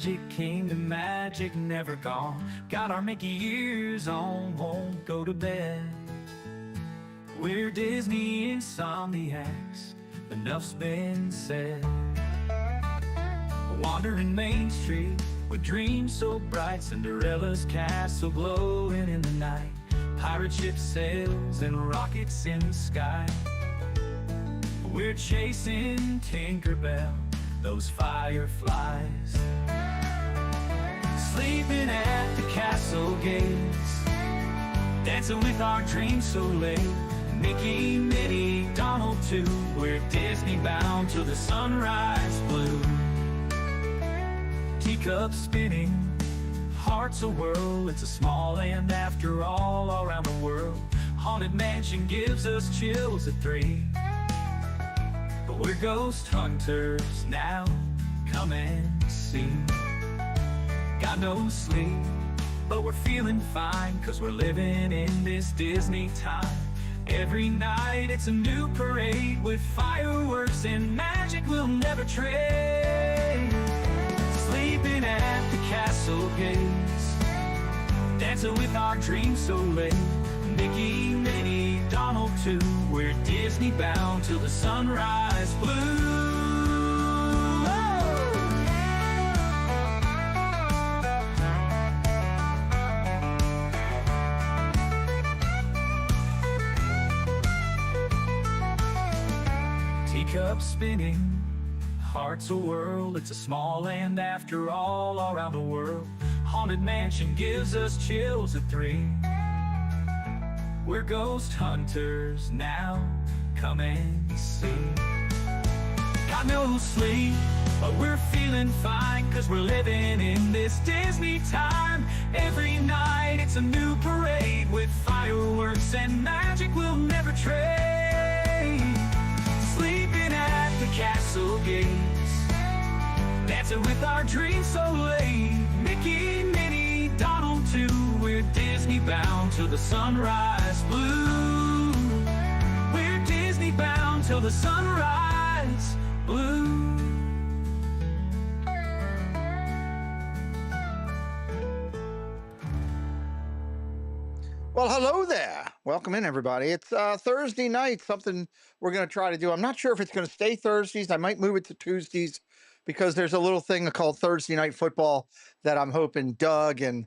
Magic Kingdom, magic never gone. Got our Mickey ears on, won't go to bed. We're Disney Insomniacs, enough's been said. Wandering Main Street with dreams so bright, Cinderella's castle glowing in the night. Pirate ship sails and rockets in the sky. We're chasing Tinkerbell, those fireflies. Sleeping at the castle gates, dancing with our dreams so late. Mickey, Minnie, Donald too, we're Disney bound till the sunrise blue. Teacups spinning, hearts a whirl, it's a small land after all around the world. Haunted Mansion gives us chills at 3. But we're ghost hunters now, come and see. Got no sleep, but we're feeling fine, 'cause we're living in this Disney time. Every night it's a new parade with fireworks and magic we'll never trade. Sleeping at the castle gates, dancing with our dreams so late. Mickey, Minnie, Donald too, we're Disney bound till the sunrise blue. Teacups spinning, hearts a whirl, it's a small land after all around the world. Haunted Mansion gives us chills at 3. We're ghost hunters now, come and see. Got no sleep, but we're feeling fine, 'cause we're living in this Disney time. Every night it's a new parade with fireworks and magic we'll never trade. Sleeping at the castle gates, dancing with our dreams so late. Mickey, Minnie, Donald too, we're Disney bound till the sunrise blue. We're Disney bound till the sunrise blue. Well, hello there. Welcome in, everybody. It's Thursday night, something we're going to try to do. I'm not sure if it's going to stay Thursdays. I might move it to Tuesdays because there's a little thing called Thursday Night Football that I'm hoping Doug and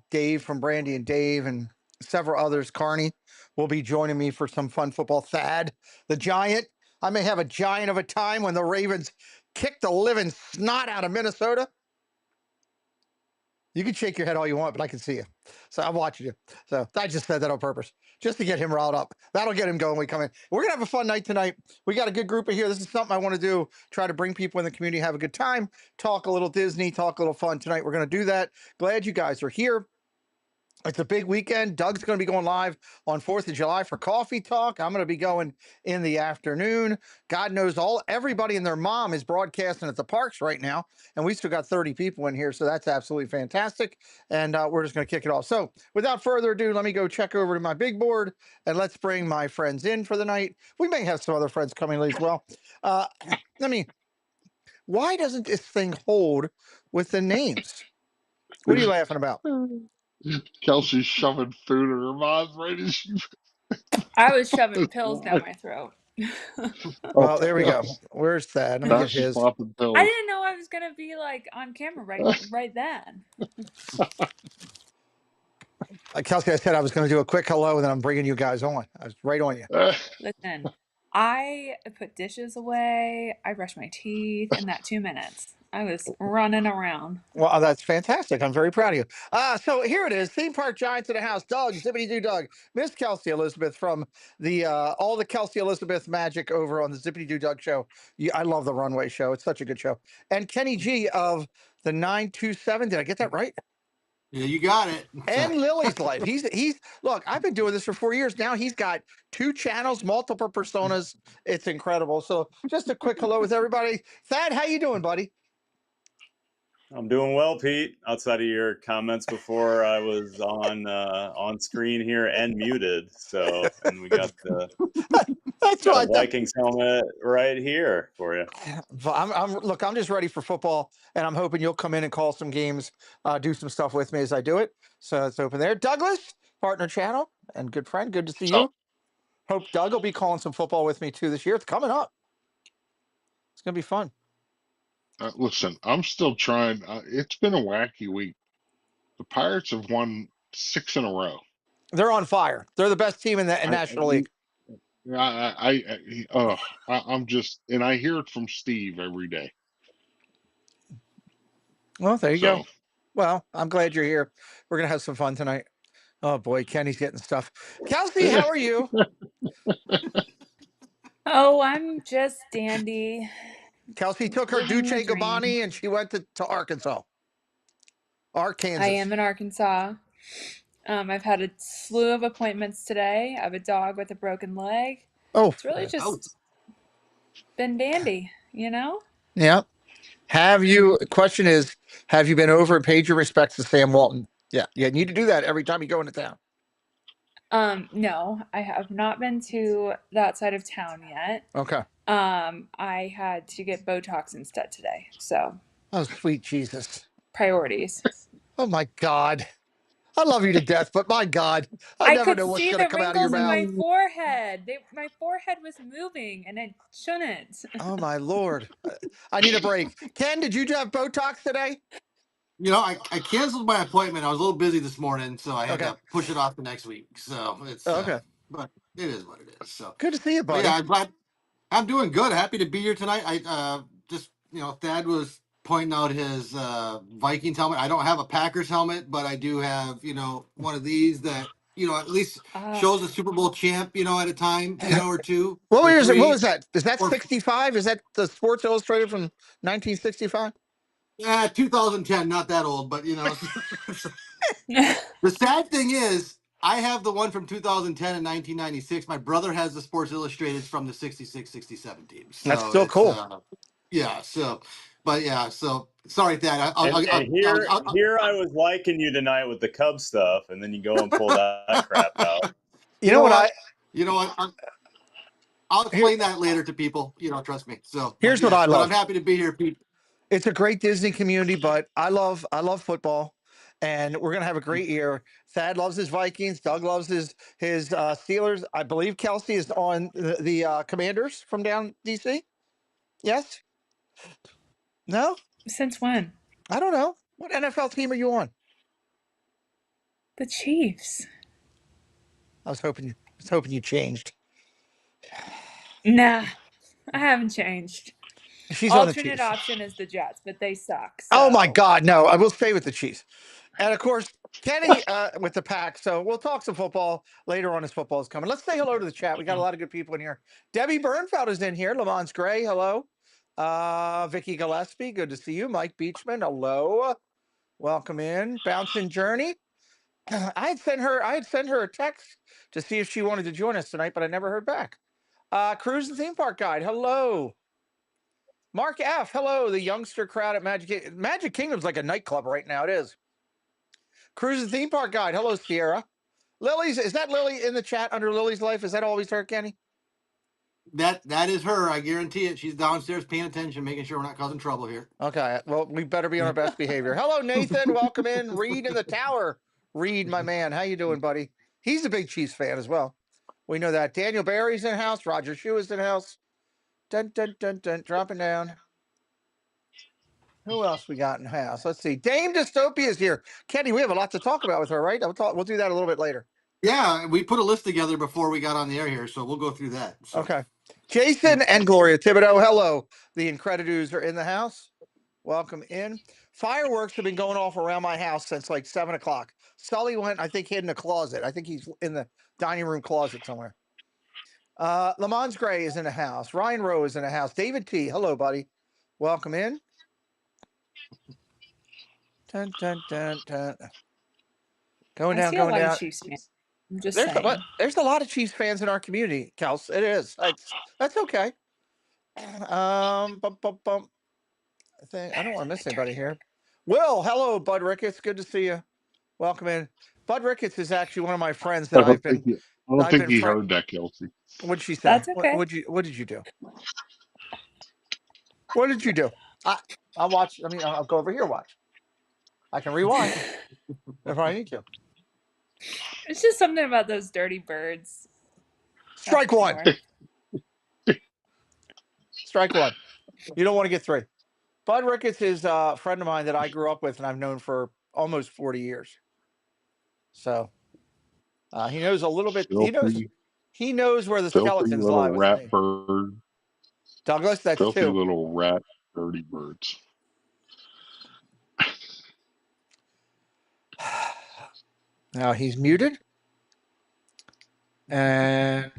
Dave from Brandy and Dave and several others, Carney, will be joining me for some fun football. Thad, the Giant. I may have a giant of a time when the Ravens kick the living snot out of Minnesota. You can shake your head all you want, but I can see you. So I'm watching you. So I just said that on purpose, just to get him riled up. That'll get him going when we come in. We're going to have a fun night tonight. We got a good group of here. This is something I want to do, try to bring people in the community, have a good time, talk a little Disney, talk a little fun tonight. We're going to do that. Glad you guys are here. It's a big weekend. Doug's going to be going live on 4th of July for Coffee Talk. I'm going to be going in the afternoon. God knows everybody and their mom is broadcasting at the parks right now. And we still got 30 people in here. So that's absolutely fantastic. And we're just going to kick it off. So without further ado, let me go check over to my big board and let's bring my friends in for the night. We may have some other friends coming as well. Why doesn't this thing hold with the names? What are you laughing about? Kelsey's shoving food in her mouth right as she... I was shoving pills down my throat. Well, there we go. Where's Thad? Let me get his. I didn't know I was gonna be like on camera right then. Kelsey, I said I was going to do a quick hello, and then I'm bringing you guys on. I was right on you. Listen, I put dishes away. I brushed my teeth in that 2 minutes. I was running around. Well, that's fantastic. I'm very proud of you. So here it is. Theme Park Giants in the house. Doug, Zippity-Doo Doug. Miss Kelsey Elizabeth from the all the Kelsey Elizabeth magic over on the Zippity-Doo Doug show. I love the Runway show. It's such a good show. And Kenny G of the 927. Did I get that right? Yeah, you got it. And Lily's Life. He's look, I've been doing this for 4 years now. He's got 2 channels, multiple personas. It's incredible. So just a quick hello with everybody. Thad, how you doing, buddy? I'm doing well, Pete. Outside of your comments before, I was on screen here and muted. So, and we got the That's Got a right. Vikings helmet right here for you. Look, I'm just ready for football, and I'm hoping you'll come in and call some games, do some stuff with me as I do it. So it's open there. Douglas, partner channel and good friend. Good to see So, you. Hope Doug will be calling some football with me too this year. It's coming up. It's gonna be fun. listen, I'm still trying. It's been a wacky week. The Pirates have won 6 in a row. They're on fire. They're the best team in the I, National League. I'm just, and I hear it from Steve every day. Well, there you go. So, Well, I'm glad you're here. We're gonna have some fun tonight. Oh boy, Kenny's getting stuff. Kelsey, how are you? Oh, I'm just dandy. Kelsey took her Living Duce the dream. Gabbani and she went to Arkansas. Arkansas. I am in Arkansas. I've had a slew of appointments today. I have a dog with a broken leg. Oh, It's really Out. just been dandy, you know? yeah. Have you? Question is, have you been over and paid your respects to Sam Walton? Yeah, you need to do that every time you go into town. No, I have not been to that side of town yet. Okay. I had to get Botox instead today. So, Oh, sweet Jesus. priorities. Oh my God. I love you to death, but my God, I I never could know what's see going to the come out of your wrinkles in mouth. my forehead. My forehead was moving and it shouldn't. Oh my Lord. I need a break. Ken, did you have Botox today? I canceled my appointment. I was a little busy this morning, so I had Okay. to push it off to next week. So it's Okay. but it is what it is. So, Good to see you, but yeah, buddy. I'm glad. I'm doing good. Happy to be here tonight. I just Thad was pointing out his Vikings helmet. I don't have a Packers helmet, but I do have one of these that at least shows a Super Bowl champ at a time or two What or year is it? What three was that? Is that or 65? Is that the Sports Illustrated from 1965? 2010. Not that old, but the sad thing is. I have the one from 2010 and 1996. My brother has the Sports Illustrated from the 66, 67 team. That's So still it's cool. yeah. So sorry, Thad. And here I was liking you tonight with the Cub stuff, and then you go and pull that crap out. You know what I You know what? I'll here, explain that later to people. Trust me. So, but here's what yes, I but I'm love. happy to be here, Pete. It's a great Disney community, but I love football, and we're gonna have a great year. Thad loves his Vikings. Doug loves his Steelers. I believe Kelsey is on the Commanders from down DC. Yes? No? Since when? I don't know. What NFL team are you on? The Chiefs. I was hoping you changed. Nah, I haven't changed. She's on the Alternate Chiefs. option is the Jets, but they suck. Oh my So God, no! I will stay with the Chiefs, and of course Kenny with the pack. So we'll talk some football later on as football is coming. Let's say hello to the chat. We got a lot of good people in here. Debbie Bernfeld is in here. Lamont Gray, hello. Vicky Gillespie, good to see you. Mike Beachman, hello. Welcome in. Bouncing Journey. I had sent her a text to see if she wanted to join us tonight, but I never heard back. Cruise and Theme Park Guide, hello. Mark F, hello. The youngster crowd at Magic Kingdom's like a nightclub right now. It is. Cruise and Theme Park Guide, hello, Sierra. Is that Lily in the chat under Lily's Life? Is that always her, Kenny? That is her. I guarantee it. She's downstairs paying attention, making sure we're not causing trouble here. Okay, well, we better be on our best behavior. Hello, Nathan. Welcome in. Reed in the tower. Reed, my man. How you doing, buddy? He's a big Chiefs fan as well. We know that. Daniel Barry's in house. Roger Shue is in house. Dun, dun, dun, dun. Dropping down. Who else we got in house? Let's see. Dame Dystopia is here. Kenny, we have a lot to talk about with her, right? We'll do that a little bit later. Yeah, we put a list together before we got on the air here, so we'll go through that. So. Okay. Jason and Gloria Thibodeau, hello. The Incredidos are in the house. Welcome in. Fireworks have been going off around my house since like 7 o'clock. Sully went, I think, hid in a closet. I think he's in the dining room closet somewhere. Lamont Gray is in the house. Ryan Rowe is in the house. David T, hello, buddy. Welcome in. Dun, dun, dun, dun. Going I down, see a going lot down. of Chiefs fans. I'm just There's saying. there's a lot of Chiefs fans in our community, Kels. It is. That's okay. Bump. I don't want to miss anybody here. Will, hello, Bud Ricketts. Good to see you. Welcome in. Bud Ricketts is actually one of my friends that thank you. I don't I've think been he heard that, Kelsey. What'd she say? That's okay. What did you do? What did you do? I'll watch. I mean, I'll go over here. Watch. I can rewind if I need to. It's just something about those dirty birds. Strike Nothing one. more. Strike one. You don't want to get three. Bud Ricketts is a friend of mine that I grew up with and I've known for almost 40 years. So he knows a little bit. Filthy, He knows where the filthy skeletons little lie with rat me. bird. Douglas, that's Filthy two. little rat, dirty birds. Now he's muted. And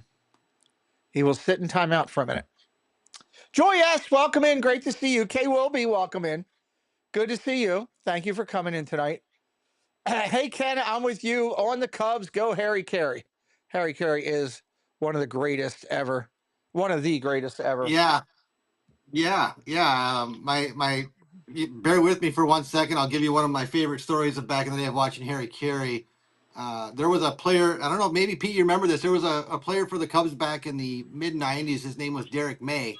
he will sit in timeout for a minute. Joy S., welcome in. Great to see you. Kay Wilby, welcome in. Good to see you. Thank you for coming in tonight. Hey, Ken, I'm with you on the Cubs. Go Harry Carey. Harry Carey is one of the greatest ever. One of the greatest ever. Yeah. Bear with me for 1 second. I'll give you one of my favorite stories of back in the day of watching Harry Carey. There was a player, I don't know, maybe Pete, you remember this. There was a player for the Cubs back in the mid 90s. His name was Derek May.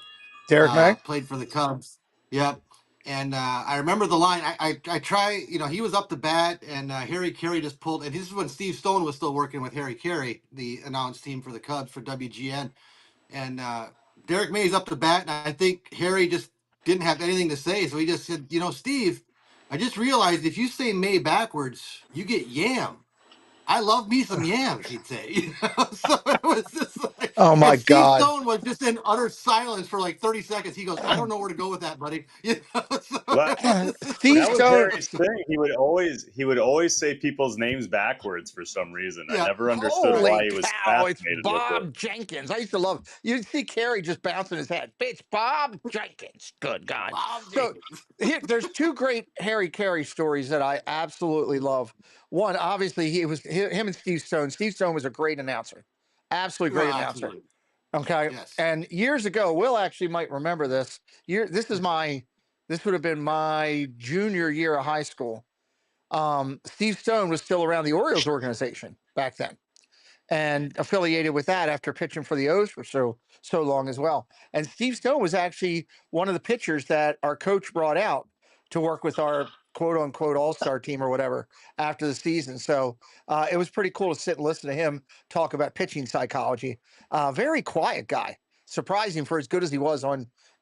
Derek May? Played for the Cubs. Yep. And I remember the line. I try, he was up to bat, and Harry Carey just pulled. And this is when Steve Stone was still working with Harry Carey, the announced team for the Cubs for WGN. And Derek May's up to bat, and I think Harry just didn't have anything to say, so he just said, Steve, I just realized if you say May backwards, you get yam. I love me some yams, he'd say. So it was just like, Oh, my and Steve God. Stone was just in utter silence for like 30 seconds. He goes, I don't know where to go with that, buddy. So Well, Steve that was Stone. Harry's thing. He would always say people's names backwards for some reason. I Yeah. never understood Holy why he was cow, it's fascinated with it. Bob Jenkins. I used to love you'd see Carey just bouncing his head. It's Bob Jenkins. Good God. Bob So Jenkins. there's two great Harry Carey stories that I absolutely love. One, obviously, him and Steve Stone. Steve Stone was a great announcer. Absolutely great announcer. Absolutely. Okay. Yes. And years ago, Will actually might remember this. This would have been my junior year of high school. Steve Stone was still around the Orioles organization back then and affiliated with that after pitching for the O's for so long as well. And Steve Stone was actually one of the pitchers that our coach brought out to work with our quote unquote all-star team or whatever after the season. So it was pretty cool to sit and listen to him talk about pitching psychology. Very quiet guy, surprising for as good as he was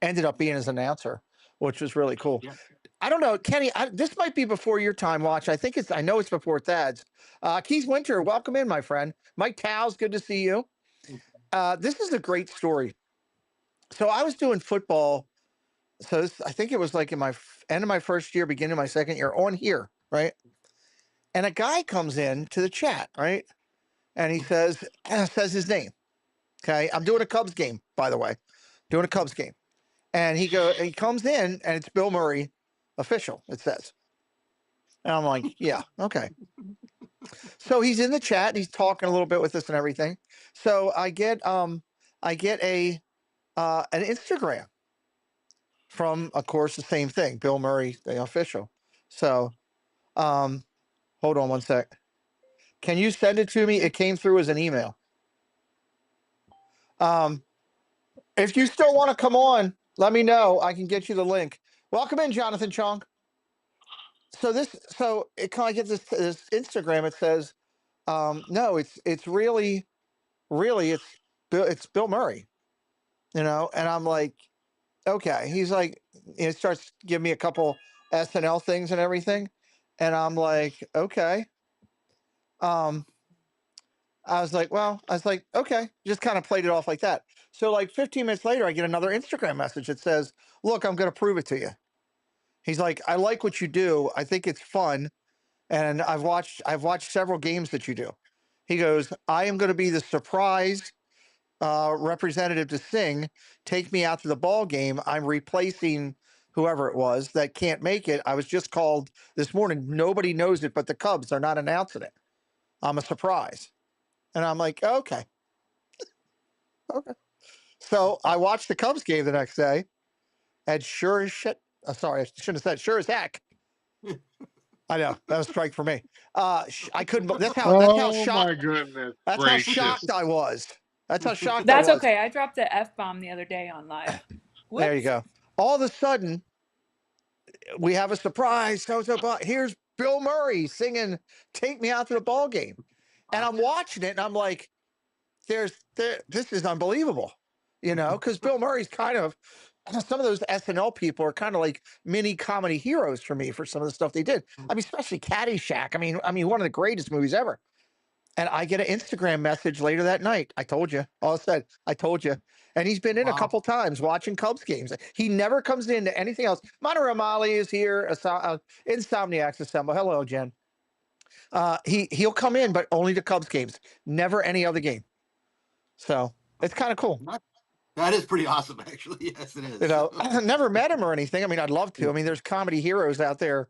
ended up being as an announcer, which was really cool. Yeah. I don't know, Kenny, this might be before your time watch. I know it's before Thad's. Keith Winter, welcome in, my friend. Mike Towles, good to see you. This is a great story. So I was doing football. So I think it was like in my end of my first year, beginning of my second year on here, right? And a guy comes in to the chat, right? And he says his name. Okay. I'm doing a Cubs game, by the way. Doing a Cubs game. And he comes in and it's Bill Murray official, it says. And I'm like, yeah, okay. So he's in the chat. He's talking a little bit with us and everything. So I get an Instagram from, of course, the same thing, Bill Murray, the official. So, hold on one sec. Can you send it to me? It came through as an email. If you still want to come on, let me know. I can get you the link. Welcome in, Jonathan Chong. So it kind of gets this Instagram. It says, no, it's really it's Bill Murray, and I'm like, okay. He's like, he starts giving me a couple SNL things and everything, and I'm like, okay. I was like, okay, just kind of played it off like that. So like 15 minutes later, I get another Instagram message that says, look, I'm going to prove it to you. He's like, I like what you do. I think it's fun. And I've watched several games that you do. He goes, I am going to be the surprise representative to sing. Take me out to the ball game. I'm replacing whoever it was that can't make it. I was just called this morning. Nobody knows it but the Cubs. They're not announcing it. I'm a surprise. And I'm like, okay. Okay. So I watched the Cubs game the next day. And sure as shit. Sorry, I shouldn't have said sure as heck. I know that was a strike for me. I couldn't. That's how Oh shocked. my goodness That's how gracious! shocked I was. That's how shocked I That's was. okay. I dropped the F-bomb the other day on live. There you Whoops. go. All of a sudden, we have a surprise. Here's Bill Murray singing "Take Me Out to the Ball Game," and I'm watching it, and I'm like, this is unbelievable," because Bill Murray's kind of some of those SNL people are kind of like mini comedy heroes for me for some of the stuff they did. I mean, especially Caddyshack. I mean, one of the greatest movies ever. And I get an Instagram message later that night. I told you. All I said, I told you. And he's been in a Wow. couple times watching Cubs games. He never comes into anything else. Monterey Mali is here. Insomniacs assemble. Hello, Jen. He'll come in, but only to Cubs games. Never any other game. So it's kind of cool. That is pretty awesome, actually. Yes, it is. I never met him or anything. I mean, I'd love to. I mean, there's comedy heroes out there.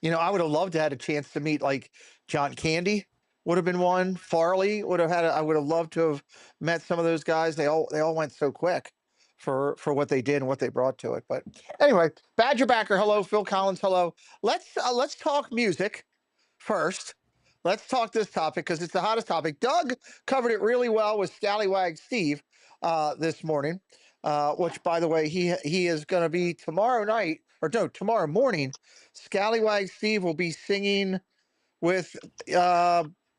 I would have loved to have had a chance to meet like John Candy would have been one. Farley would have had. I would have loved to have met some of those guys. They all went so quick for what they did and what they brought to it. But anyway, Badger Backer, hello. Phil Collins, hello. Let's talk music first. Let's talk this topic because it's the hottest topic. Doug covered it really well with Scallywag Steve this morning, which, by the way, he is going to be tomorrow night, or no, tomorrow morning. Scallywag Steve will be singing with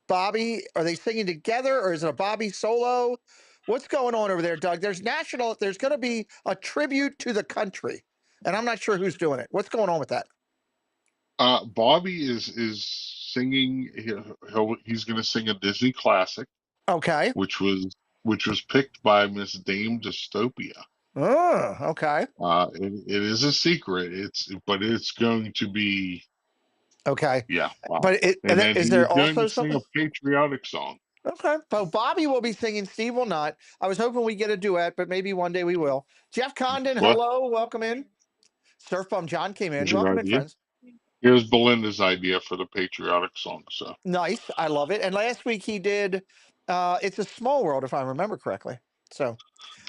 Bobby. Are they singing together, or is it a Bobby solo? What's going on over there, Doug? There's going to be a tribute to the country, and I'm not sure who's doing it. What's going on with that? Bobby is singing. He's going to sing a Disney classic, Okay. which was picked by Miss Dame Dystopia. Oh, okay. It is a secret. But it's going to be Okay. yeah. Wow. But And then is he's there going also to sing something? a patriotic song. Okay. So Bobby will be singing, Steve will not. I was hoping we get a duet, but maybe one day we will. Jeff Condon, What? hello, welcome in. Surf Bum John came in. Here's your Welcome in, idea. friends. Here's Belinda's idea for the patriotic song. So Nice. I love it. And last week he did It's a Small World, if I remember correctly. So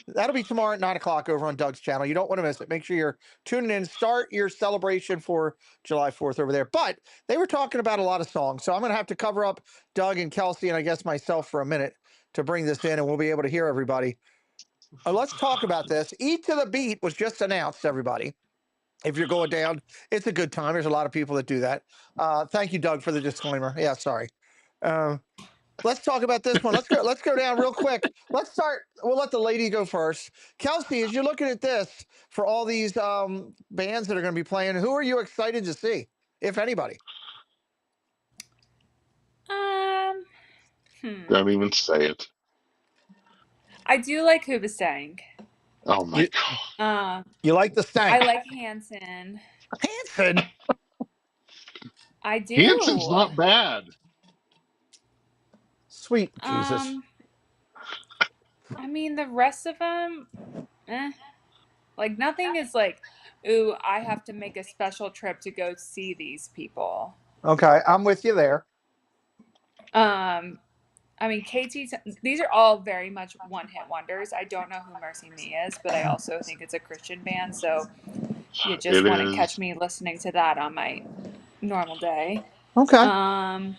that'll be tomorrow at 9:00 over on Doug's channel. You don't want to miss it. Make sure you're tuning in. Start your celebration for July 4th over there. But they were talking about a lot of songs. So I'm going to have to cover up Doug and Kelsey and I guess myself for a minute to bring this in and we'll be able to hear everybody. Let's talk about this. Eat to the Beat was just announced, everybody. If you're going down, it's a good time. There's a lot of people that do that. Thank you, Doug, for the disclaimer. Yeah, sorry. Let's talk about this one. Let's go down real quick. Let's start. We'll let the lady go first. Kelsey, as you're looking at this for all these bands that are going to be playing, who are you excited to see, if anybody? don't even say it. I do like Hoobastank. Oh my god. You like the stank? I like Hanson. Hanson? I do. Hanson's not bad. Sweet Jesus. I mean, the rest of them, like nothing is like, ooh, I have to make a special trip to go see these people. Okay, I'm with you there. I mean, these are all very much one-hit wonders. I don't know who Mercy Me is, but I also think it's a Christian band, so you just want to catch me listening to that on my normal day. Okay.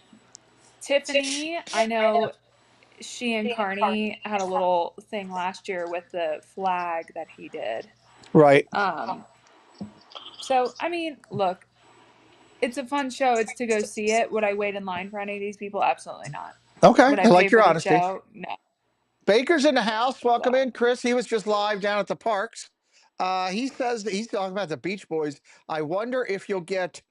Tiffany, I know she and Carney had a little thing last year with the flag that he did. Right. So, I mean, look, it's a fun show. It's to go see it. Would I wait in line for any of these people? Absolutely not. Okay. Would I like pay your for honesty. the show? No. Baker's in the house. Welcome in, Chris. He was just live down at the parks. He says that he's talking about the Beach Boys. I wonder if you'll get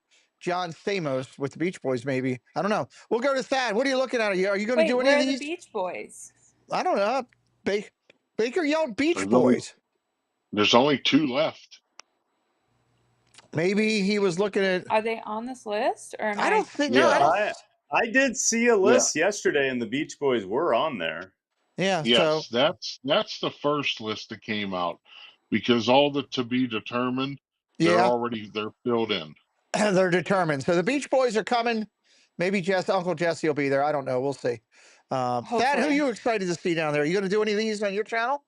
John Stamos with the Beach Boys, maybe. I don't know. We'll go to Thad. What are you looking at? Are you going to do any of these? Where are the Beach Boys? I don't know. Baker yelled Beach Boys. There's only 2 left. Maybe he was looking at. Are they on this list, or I don't think. Yeah. No, I don't. I did see a list yesterday, and the Beach Boys were on there. Yeah. Yes, so that's the first list that came out because all the to be determined, they're filled in. They're determined. So the Beach Boys are coming. Maybe Uncle Jesse will be there. I don't know. We'll see. Thad, who are you excited to see down there? Are you going to do any of these on your channel?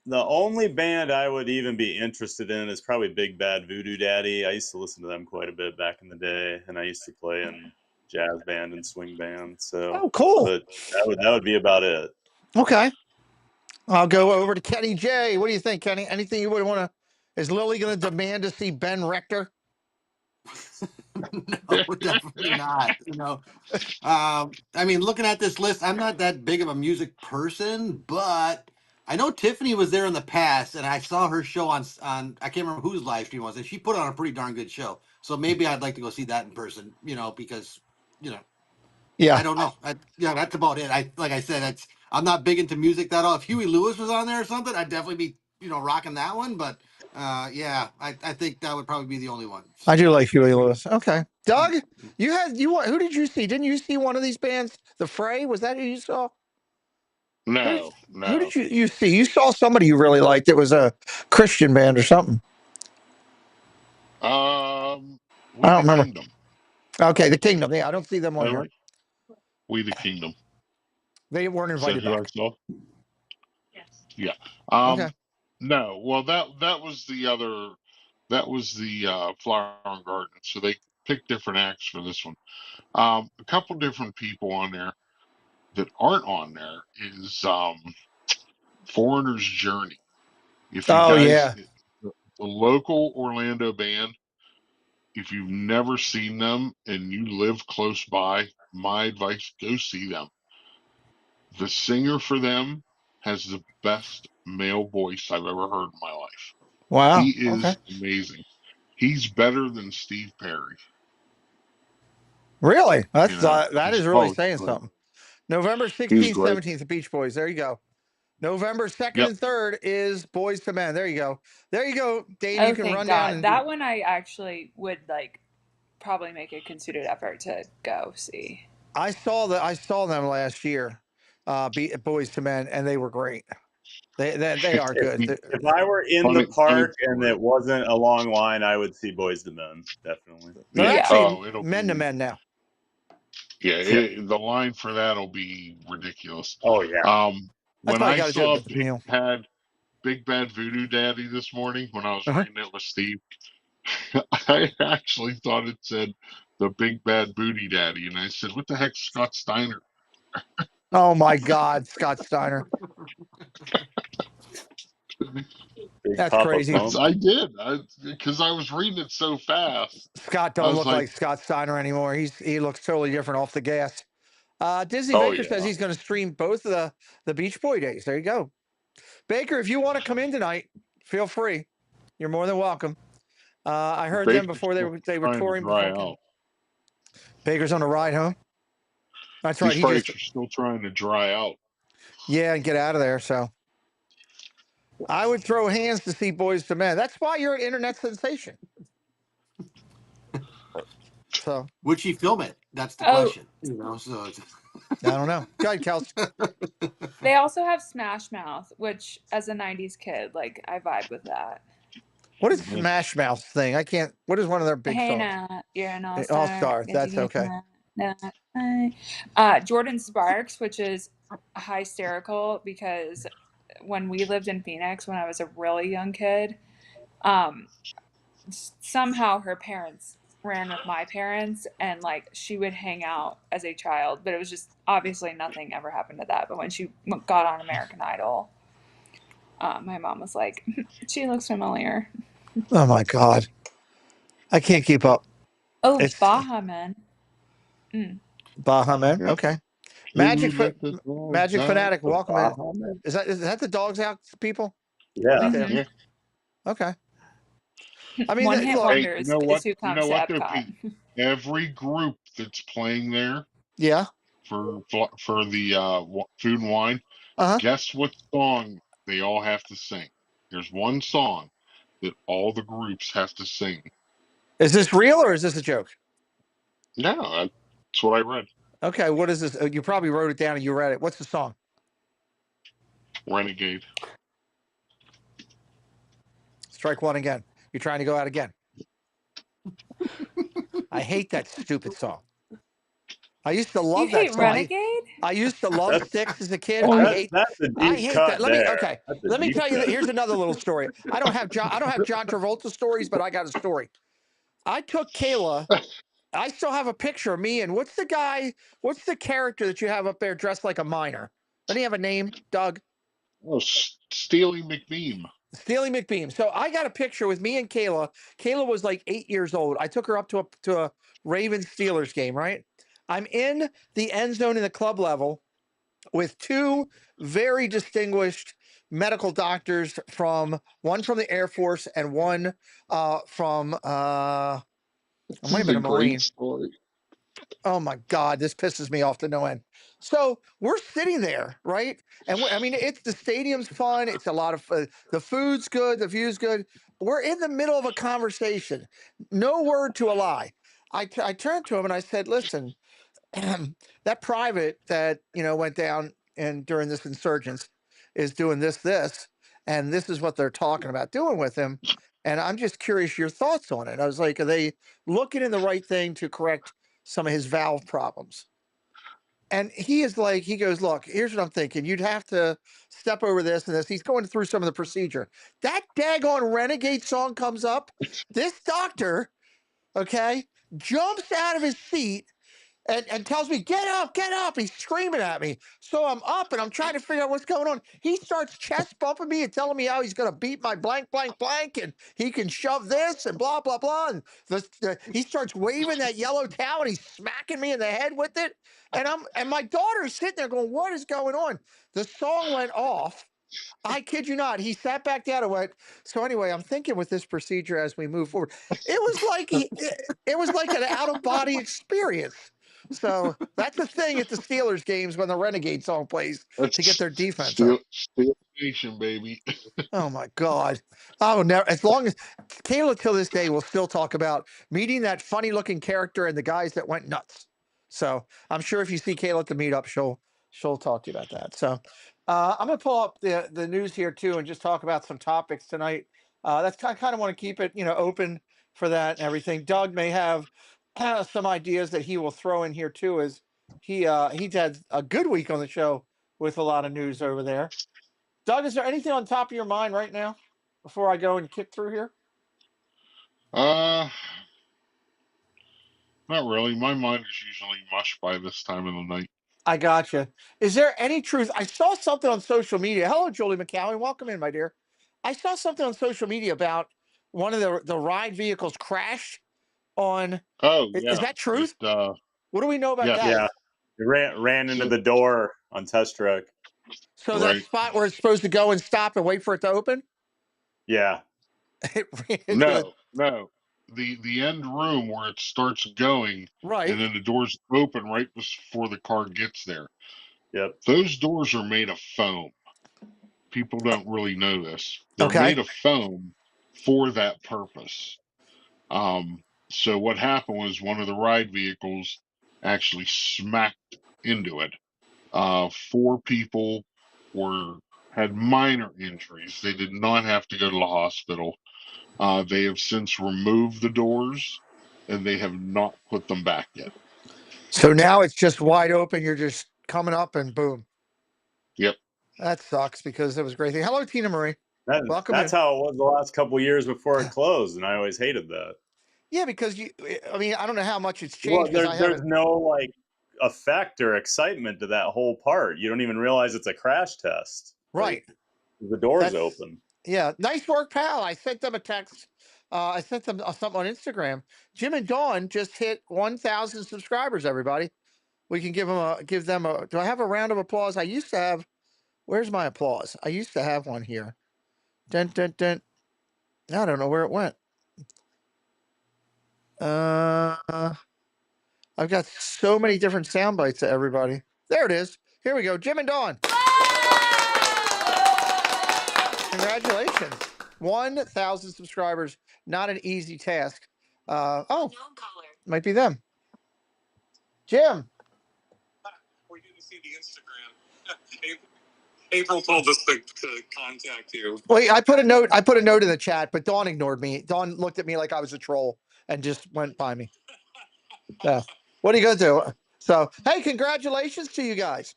The only band I would even be interested in is probably Big Bad Voodoo Daddy. I used to listen to them quite a bit back in the day, and I used to play in jazz band and swing band. So, Oh, cool. but that would be about it. Okay. I'll go over to Kenny J. What do you think, Kenny? Anything you would want to? Is Lily going to demand to see Ben Rector? No, definitely not. I mean, looking at this list, I'm not that big of a music person, but I know Tiffany was there in the past, and I saw her show on I can't remember whose live stream it was, and she put on a pretty darn good show. So maybe I'd like to go see that in person. Because Yeah. I don't know. That's about it. Like I said, I'm not big into music that all. If Huey Lewis was on there or something, I'd definitely be rocking that one. But I think that would probably be the only one. I do like Huey Lewis. Okay, Doug, who did you see? Didn't you see one of these bands? The Fray, was that who you saw? No, Who no. did you see? You saw somebody you really liked. It was a Christian band or something. We I the don't remember. Kingdom. Okay, the Kingdom. Yeah, I don't see them on here. We the Kingdom. They weren't Is that invited who I back. saw? Yes. Yeah. Okay. No. Well, that was the other. That was the Flower and Garden. So they picked different acts for this one. A couple different people on there that aren't on there is Foreigner's Journey. If you Oh guys, yeah. the local Orlando band, if you've never seen them and you live close by, my advice, go see them. The singer for them has the best male voice I've ever heard in my life. Wow. He Okay. is amazing. He's better than Steve Perry. Really? That He's is really he's saying great. something. November He's 16th, great. 17th, the Beach Boys. There you go. November 2nd Yep. and 3rd is Boys to Men. There you go. There you go, Dave. Oh, You can thank run down God. and That one I actually would probably make a considered effort to go see. I saw them last year, Boys to Men, and they were great. They are good. If I were in the park and it wasn't a long line, I would see Boys to Men, definitely. They're Yeah. actually It'll men to be. men now. Yeah. The line for that'll be ridiculous. Oh yeah. That's When why I I got to do saw it. Big Bad Voodoo Daddy this morning when I was Uh-huh. reading it with Steve, I actually thought it said the Big Bad Booty Daddy, and I said, "What the heck, Scott Steiner?" Oh my God, Scott Steiner. That's crazy. I did, because I was reading it so fast. Scott I don't was look like Scott Steiner anymore. He looks totally different off the gas. Disney "Oh Baker says yeah." he's going to stream both of the Beach Boy days. There you go. Baker, if you want to come in tonight, feel free. You're more than welcome. I heard them before they were trying to touring dry before. out. Baker's on the ride home. That's right. These bikes are still trying to dry out. Yeah, and get out of there. So I would throw hands to see Boys to Men. That's why you're an internet sensation. So would she film it? That's the question. So I don't know. Go ahead, Kels. They also have Smash Mouth, which as a 90s kid, I vibe with that. What is Smash Mouth thing? I can't. What is one of their big songs? Hey, now you're an all-star. All-star. That's okay. Jordan Sparks, which is hysterical because when we lived in Phoenix when I was a really young kid, somehow her parents ran with my parents and she would hang out as a child, but it was just obviously nothing ever happened to that. But when she got on American Idol, my mom was like, she looks familiar. Oh my God. I can't keep up. Oh, Baha Men. Baha Men. Yep. Okay. Magic Fanatic, welcome in. Is that the Dogs Out people? Yeah. Okay. I mean, One Hit Wonders you know what? is who comes to Epcot. Every group that's playing there, yeah, for the food and wine, guess what song they all have to sing? There's one song that all the groups have to sing. Is this real or is this a joke? No, that's what I read. Okay, what is this? You probably wrote it down and you read it. What's the song? Renegade. Strike one again. You're trying to go out again. I hate that stupid song. I used to You love that hate song. Renegade? I used to love That's Styx as a kid. Oh yeah. that's a I deep hate that. cut there. Okay. That's a Let me deep tell you that. cut. Here's another little story. I don't have John Travolta stories, but I got a story. I took Kayla. I still have a picture of me and what's the character that you have up there dressed like a miner? Doesn't he have a name, Doug? Oh, Steely McBeam. Steely McBeam. So I got a picture with me and Kayla. Kayla was like 8 years old. I took her up to a Ravens Steelers game, right? I'm in the end zone in the club level with two very distinguished medical doctors one from the Air Force and one from This might have is been a a great Marine. story. Oh my God, this pisses me off to no end. So we're sitting there, right? And I mean, it's the stadium's fun. It's a lot of the food's good, the view's good. We're in the middle of a conversation. No word to a lie. I turned to him and I said, "Listen, that private that went down and during this insurgence is doing this, and this is what they're talking about doing with him. And I'm just curious your thoughts on it." I was like, "Are they looking in the right thing to correct some of his valve problems?" And he goes, "Look, here's what I'm thinking. You'd have to step over this and this." He's going through some of the procedure. That daggone Renegade song comes up. This doctor, okay, jumps out of his seat and tells me, "Get up, get up." He's screaming at me. So I'm up and I'm trying to figure out what's going on. He starts chest bumping me and telling me how he's going to beat my blank, blank, blank, and he can shove this and blah, blah, blah. And he starts waving that yellow towel and he's smacking me in the head with it. And my daughter's sitting there going, "What is going on?" The song went off. I kid you not. He sat back down and went. So anyway, I'm thinking with this procedure as we move forward, it was like an out of body experience. So that's the thing at the Steelers games when the Renegade song plays to get That's their defense up. Steel Nation, baby. Oh my God. Oh, never. As long as Kayla till this day will still talk about meeting that funny looking character and the guys that went nuts. So I'm sure if you see Kayla at the meetup, she'll talk to you about that. So I'm gonna pull up the news here too and just talk about some topics tonight. That's I kind of want to keep it open for that and everything. Doug may have some ideas that he will throw in here too, as he's had a good week on the show with a lot of news over there. Doug, is there anything on top of your mind right now before I go and kick through here? Uh, Not really. My mind is usually mush by this time of the night. I gotcha. Is there any truth? I saw something on social media. Hello, Julie McCowan. Welcome in, my dear. I saw something on social media about one of the ride vehicles crashed on. Oh Is yeah. that truth? It What do we know about yes. that? Yeah, it ran into So the door on test track. So that right. spot where it's supposed to go and stop and wait for it to open, Yeah, it ran into the No. The end room where it starts going right. and then the doors open right before the car gets there. yep. Those doors are made of foam. People don't really know this. They're Okay. made of foam for that purpose. So what happened was one of the ride vehicles actually smacked into it. Four people were had minor injuries. They did not have to go to the hospital. They have since removed the doors, and they have not put them back yet. So now it's just wide open. You're just coming up and boom. Yep. That sucks because it was a great thing. Hello, Tina Marie. Welcome That's in. how it was the last couple of years before it closed, and I always hated that. Yeah, because I mean, I don't know how much it's Well, changed because I there's haven't. no like effect or excitement to that whole part. You don't even realize it's a crash test. Right. Like, the door's That's open. yeah. Nice work, pal. I sent them a text. I sent them something on Instagram. Jim and Dawn just hit 1,000 subscribers. Everybody, we can give them a. Do I have a round of applause? I used to have. Where's my applause? I used to have one here. Dun dun dun. I don't know where it went. I've got so many different sound bites to everybody. There it is. Here we go. Jim and Dawn. Congratulations. 1,000 subscribers. Not an easy task. Might be them. Jim. We didn't see the Instagram. April told us to contact you. Wait, I put a note in the chat, but Dawn ignored me. Dawn looked at me like I was a troll and just went by me. Yeah. What are you gonna do? So, hey, congratulations to you guys.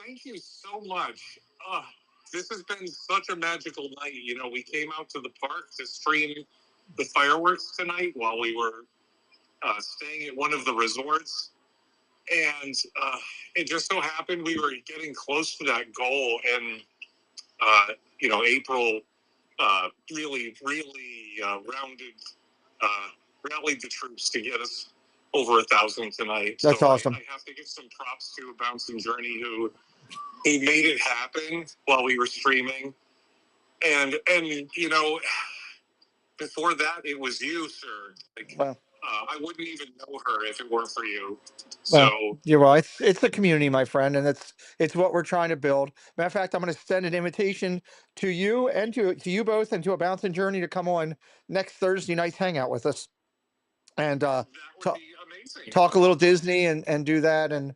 Thank you so much. This has been such a magical night. You know, we came out to the park to stream the fireworks tonight while we were staying at one of the resorts. And it just so happened we were getting close to that goal. And, you know, April really rallied the troops to get us over 1,000 tonight. That's so awesome. I have to give some props to Bouncing Journey who made it happen while we were streaming. And you know, before that, it was you, sir. Like, Well, I wouldn't even know her if it weren't for you. well, So you're right. It's the community, my friend, and it's what we're trying to build. Matter of fact, I'm going to extend an invitation to you and to you both and to a Bouncing Journey to come on next Thursday night's hangout with us and that would talk, be amazing. talk a little Disney and do that. And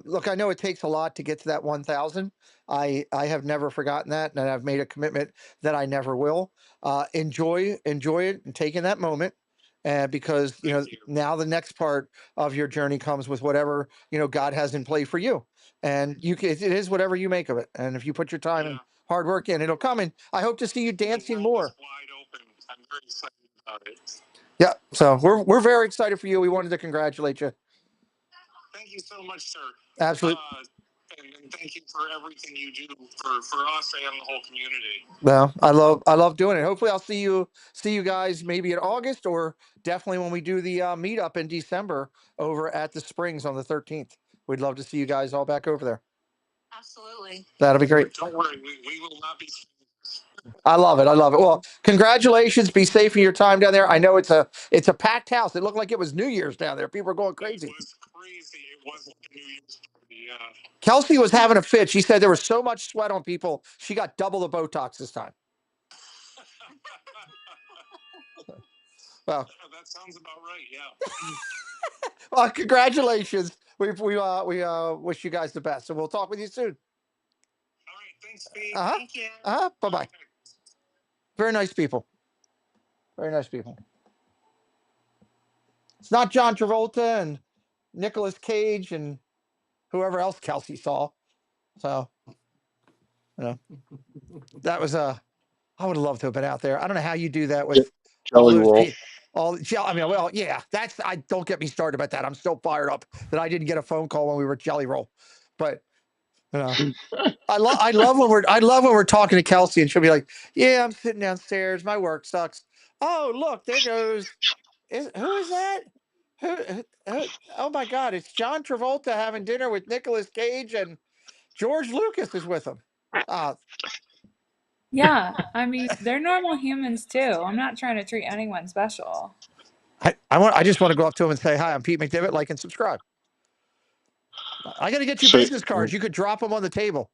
look, I know it takes a lot to get to that 1,000. I have never forgotten that, and I've made a commitment that I never will. Enjoy it and taking that moment. And because Thank you. now the next part of your journey comes with whatever God has in play for you, and it is whatever you make of it. And if you put your time and hard work in, it'll come. And I hope to see you dancing more. Wide open. I'm very excited about it. Yeah, so we're very excited for you. We wanted to congratulate you. Thank you so much, sir. Absolutely. And thank you for everything you do for us and the whole community. Well, I love doing it. Hopefully, I'll see you guys maybe in August or definitely when we do the meetup in December over at the Springs on the 13th. We'd love to see you guys all back over there. Absolutely. That'll be great. Don't worry, we will not be. I love it. I love it. Well, congratulations. Be safe in your time down there. I know it's a packed house. It looked like it was New Year's down there. People are going crazy. It was crazy. It was like a New Year's party. Yeah. Kelsey was having a fit. She said there was so much sweat on people. She got double the Botox this time. Well, that sounds about right. Yeah. well, congratulations. We wish you guys the best, and we'll talk with you soon. All right. Thanks, Pete. Uh-huh. Thank you. Bye bye. Very nice people. Very nice people. It's not John Travolta and Nicolas Cage and whoever else Kelsey saw. So, that was I would have loved to have been out there. I don't know how you do that with all Jelly those roll. people. I mean, well, yeah, I don't get me started about that. I'm still fired up that I didn't get a phone call when we were at Jelly Roll, but I love when we're talking to Kelsey and she'll be like, "Yeah, I'm sitting downstairs. My work sucks." Oh, look, there goes. Who is that? Who? Oh my God, it's John Travolta having dinner with Nicolas Cage and George Lucas is with him. Yeah, I mean, they're normal humans too. I'm not trying to treat anyone special. I just want to go up to him and say, "Hi, I'm Pete McDivitt. Like and subscribe." I got to get you business cards. You could drop them on the table.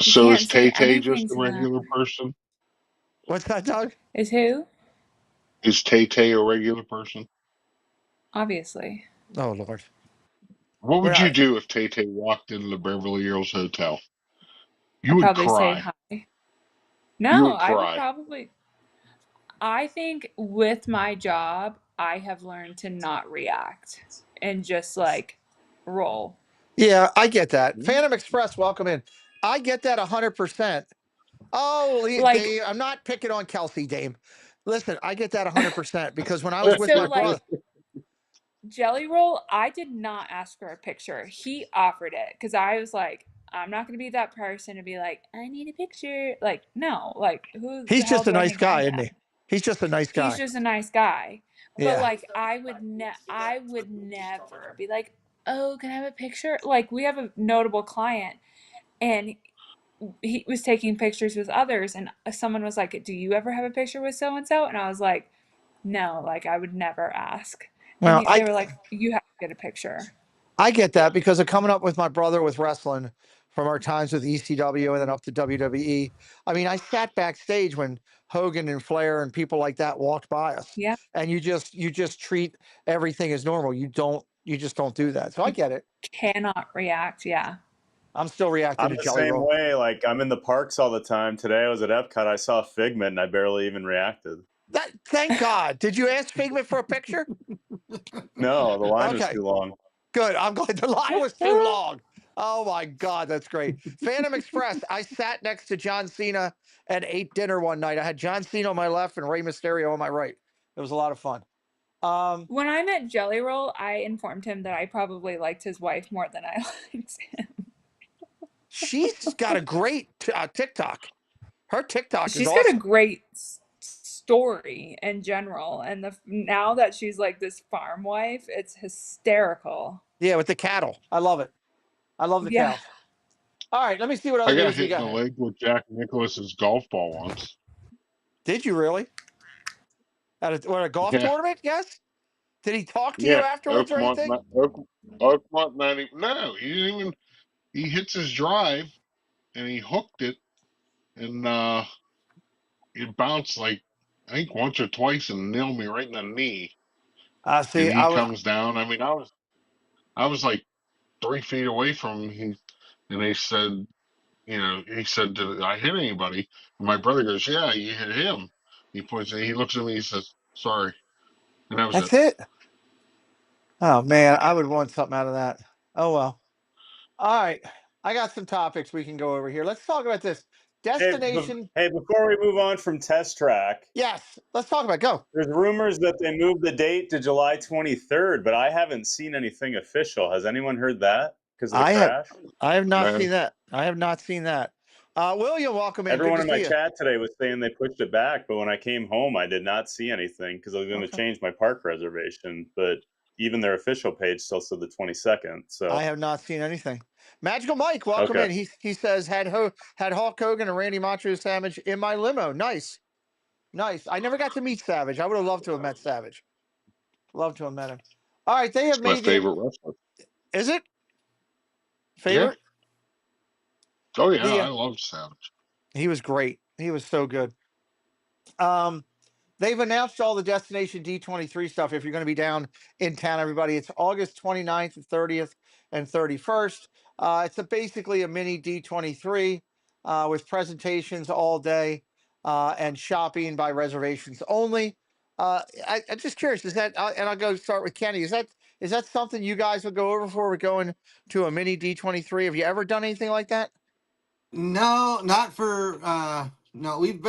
So is say Tay just anything a to regular them. person? What's that, Doug? Is who? Is Tay a regular person? Obviously. Oh Lord. What would you do if Tay walked into the Beverly Hills Hotel? You I'd would probably say cry. hi. You No, would I would cry. probably. I think with my job, I have learned to not react and just like roll. Yeah, I get that. Phantom Express, welcome in. I get that 100%. Oh, Like, Dave, I'm not picking on Kelsey, Dave. Listen, I get that 100% because when I was with my brother, Jelly Roll, I did not ask for a picture. He offered it because I was like, I'm not going to be that person to be like, I need a picture. Like, no, like, who he's the hell just a do I nice think I guy, isn't am? he? He's just a nice He's guy. just a nice guy. Yeah. But like, I would never be like, oh, can I have a picture? Like, we have a notable client and he was taking pictures with others and someone was like, do you ever have a picture with so-and-so? And I was like, no, like I would never ask. Well, And they were like, you have to get a picture. I get that because of coming up with my brother with wrestling from our times with ECW and then up to WWE. I mean, I sat backstage when Hogan and Flair and people like that walked by us. Yeah. And you just treat everything as normal. You just don't do that. So I get it. Cannot react. Yeah. I'm still reacting I'm to the Jelly same Roll. way. Like I'm in the parks all the time. Today I was at Epcot. I saw Figment and I barely even reacted. Thank God. Did you ask Figment for a picture? No, the line was too long. Good. I'm glad the line was too long. Oh my God, that's great. Phantom Express. I sat next to John Cena and ate dinner one night. I had John Cena on my left and Rey Mysterio on my right. It was a lot of fun. When I met Jelly Roll, I informed him that I probably liked his wife more than I liked him. She's got a great TikTok. Her TikTok is She's got a awesome. great story in general, and now that she's like this farm wife, it's hysterical. Yeah, with the cattle. I love it. I love the Yeah. cows. All right, let me see what I other got news we hit in got the here. leg with Jack Nicklaus's golf ball once. Did you really? At a golf Yeah, tournament? Yes. Did he talk to you yeah. afterwards or anything? Oakmont 90. No, he didn't even. He hits his drive and he hooked it, and it bounced like I think once or twice and nailed me right in the knee. See, And he comes down. I mean, I was like 3 feet away from him. And they said, he said, "Did I hit anybody?" And my brother goes, "Yeah, you hit him." He points and he looks at me. He says, "Sorry," and that was it. that's it. Oh man, I would want something out of that. Oh well. All right, I got some topics we can go over here. Let's talk about this destination. Hey, before we move on from Test Track, Yes, let's talk about it. Go. there's rumors that they moved the date to July 23rd, but I haven't seen anything official. Has anyone heard that because of the I have, crash? I have not Man, seen that. I have not seen that. William, welcome in. Good Everyone to in my see you. chat today was saying they pushed it back, but when I came home, I did not see anything because I was going to Okay. change my park reservation. But even their official page still said the 22nd. So I have not seen anything. Magical Mike, welcome okay, in. He says had Hulk Hogan and Randy Macho Savage in my limo. Nice, nice. I never got to meet Savage. I would have loved to have met Savage. Love to have met him. All right, they have it's my made the. favorite wrestler. Is it Yeah. favorite? Oh yeah, The I love Savage. he was great. He was so good. Um, they've announced all the Destination D23 stuff. If you're going to be down in town, everybody, it's August 29th, 30th, and 31st. It's basically a mini D23 with presentations all day and shopping by reservations only. I'm just curious, is that? And I'll go start with Kenny. Is that something you guys would go over for? We're going to a mini D23. Have you ever done anything like that? No, not for no, we've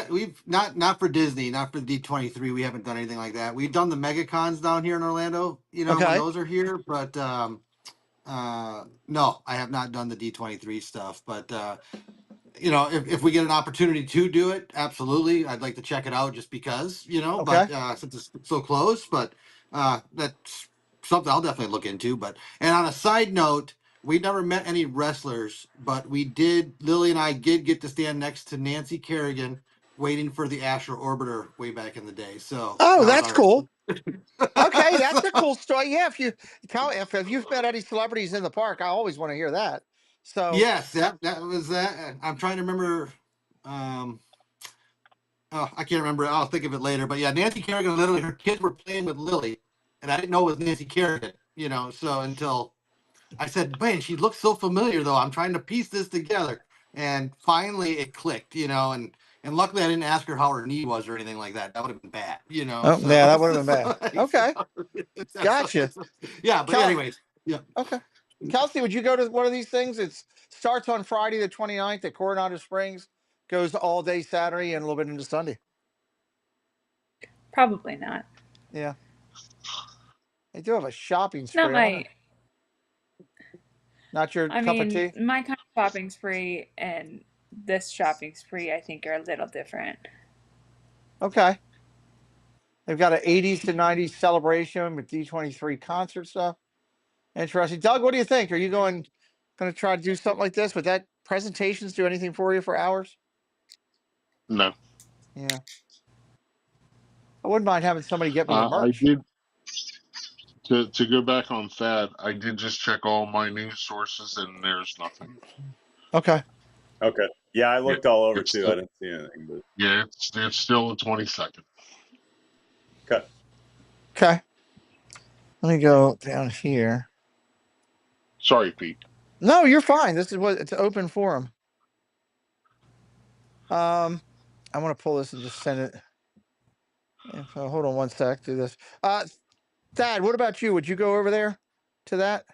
not for Disney, not for the D23. We haven't done anything like that. We've done the MegaCons down here in Orlando, when Okay. those are here, but no, I have not done the D23 stuff. But if we get an opportunity to do it, absolutely. I'd like to check it out just because, Okay. but since it's so close, but that's something I'll definitely look into. And on a side note, we never met any wrestlers, but Lily and I did get to stand next to Nancy Kerrigan waiting for the Astro Orbiter way back in the day. So Oh, that was that's our. cool. Okay, that's a So, cool story. Yeah, if you've met any celebrities in the park, I always want to hear that. So, yes, that was that. I'm trying to remember. Um, Oh, I can't remember. I'll think of it later. But yeah, Nancy Kerrigan, literally, her kids were playing with Lily, and I didn't know it was Nancy Kerrigan. So until I said, "Man, she looks so familiar." Though I'm trying to piece this together, and finally it clicked. And luckily I didn't ask her how her knee was or anything like that. That would have been bad. oh So, yeah, that would have been bad. Okay, gotcha. yeah. But Kel- anyways, yeah. okay, Kelsey, would you go to one of these things? It starts on Friday the 29th at Coronado Springs, goes all day Saturday and a little bit into Sunday. Probably not. Yeah, they do have a shopping Not spree. my. Not your I cup of mean, tea. my kind of shopping spree and this shopping spree, I think, are a little different. Okay, they've got an 80s to 90s celebration with D23 concert stuff. Interesting. Doug, what do you think? Are you going to try to do something like this? Would that presentations do anything for you for hours? No, Yeah. I wouldn't mind having somebody get me the I merch. did to go back on Thad. I did just check all my news sources, and there's nothing. Okay. okay, yeah, I Yeah, looked all over it's too. still, I didn't see anything, but yeah, it's still the 22nd. okay. Okay. Let me go down here. Sorry, Pete. No, you're fine. This is what it's open forum. I want to pull this and just send it. Hold on one sec. Do this. Thad, what about you? Would you go over there to that?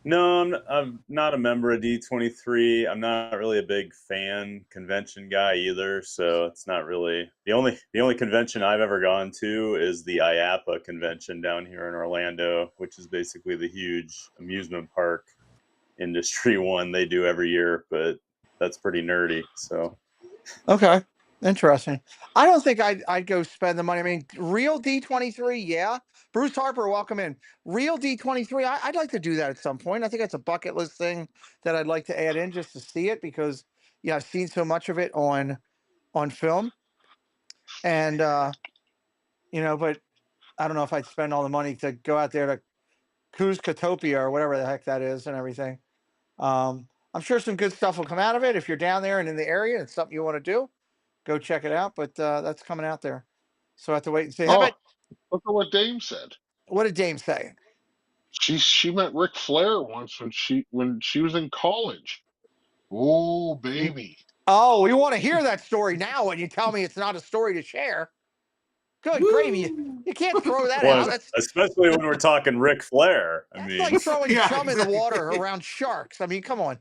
No, I'm not a member of D23. I'm not really a big fan convention guy either, so it's not really the only convention I've ever gone to is the IAPA convention down here in Orlando, which is basically the huge amusement park industry one they do every year, but that's pretty nerdy. So Okay, interesting. I don't think I'd go spend the money. I mean, real D23, yeah. Bruce Harper, welcome in. Real D23, I'd like to do that at some point. I think that's a bucket list thing that I'd like to add in just to see it because I've seen so much of it on film, and but I don't know if I'd spend all the money to go out there to Kuzcotopia or whatever the heck that is and everything. I'm sure some good stuff will come out of it if you're down there and in the area and it's something you want to do. Go check it out. But that's coming out there, so I have to wait and see. How Oh, about look at what Dame said. what did Dame say? She met Ric Flair once when she was in college. Oh, baby. Oh, we want to hear that story now. When you tell me it's not a story to share, good gravy. You can't throw that well, out. That's especially when we're talking Ric Flair. I that's mean, like throwing Yeah, chum in the water exactly. around sharks. I mean, come on.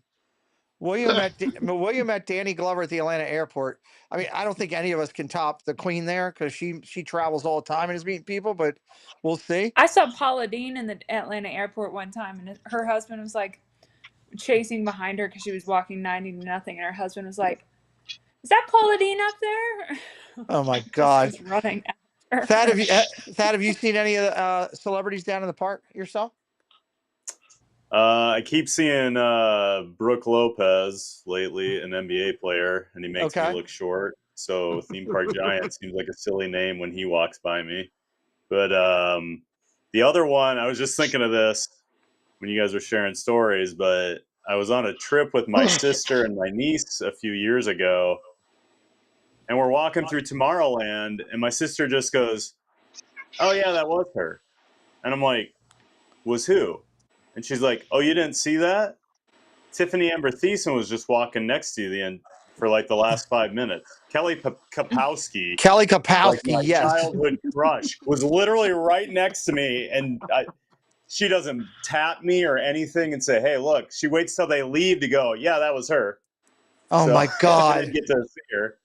William met Danny Glover at the Atlanta airport. I mean, I don't think any of us can top the Queen there because she travels all the time and is meeting people. But we'll see. I saw Paula Deen in the Atlanta airport one time, and her husband was like chasing behind her because she was walking 90-0, and her husband was like, "Is that Paula Deen up there?" Oh my Just God. was running after Thad, her. have you seen any of the celebrities down in the park yourself? I keep seeing Brooke Lopez lately, an NBA player, and he makes me Okay. look short. So Theme Park Giant seems like a silly name when he walks by me. But the other one, I was just thinking of this when you guys were sharing stories, but I was on a trip with my sister and my niece a few years ago, and we're walking through Tomorrowland, and my sister just goes, "Oh yeah, that was her," and I'm like, "Was who?" And she's like, "Oh, you didn't see that? Tiffany Amber Thiessen was just walking next to you for like the last 5 minutes. Kelly Kapowski, Kelly like Kapowski, my yes. childhood crush, was literally right next to me, and she doesn't tap me or anything and say, "Hey, look." She waits till they leave to go, "Yeah, that was her." Oh So my I God. didn't get to see her.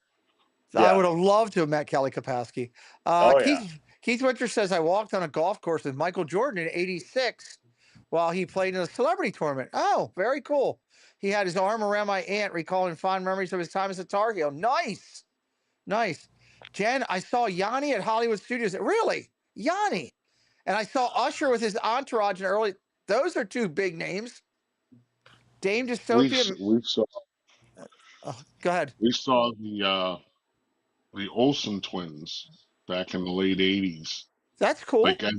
I Yeah. would have loved to have met Kelly Kapowski. Oh yeah. Keith Winter says I walked on a golf course with Michael Jordan in '86 while he played in a celebrity tournament. Oh, very cool. He had his arm around my aunt, recalling fond memories of his time as a Tar Heel. Nice, nice. Jen, I saw Yanni at Hollywood Studios. Really, Yanni, and I saw Usher with his entourage in early. Those are two big names. Dame we Dystopia. we saw Oh, go ahead. we saw the Olsen twins back in the late '80s. That's cool. Like I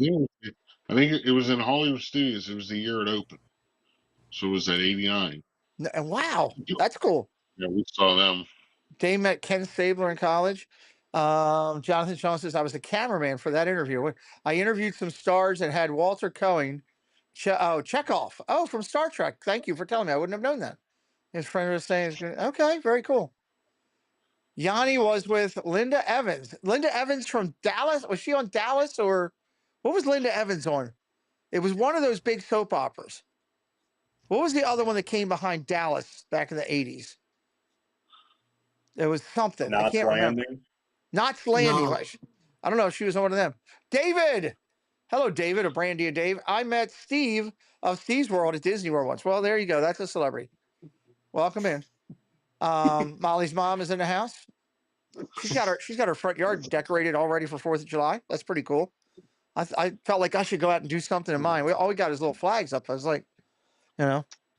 think it was in Hollywood Studios. It was the year it opened, so it was at '89. And wow, that's cool. Yeah, we saw them. Dame met Ken Stabler in college. Jonathan Shaw says I was a cameraman for that interview. I interviewed some stars and had Walter Cohen, Chekhov. Oh, from Star Trek. Thank you for telling me. I wouldn't have known that. His friend was saying, okay, very cool. Yanni was with Linda Evans. Linda Evans from Dallas. Was she on Dallas or what was Linda Evans on? It was one of those big soap operas. What was the other one that came behind Dallas back in the 80s? It was something. I Knots can't remember. Landing. Knots Landing. No. I don't know if she was one of them. David. Hello, David, of Brandy and Dave. I met Steve of Steve's World at Disney World once. Well, there you go. That's a celebrity. Welcome in. Molly's mom is in the house. She's got her front yard decorated already for 4th of July. That's pretty cool. I felt like I should go out and do something in mine. All we got is little flags up. I was like,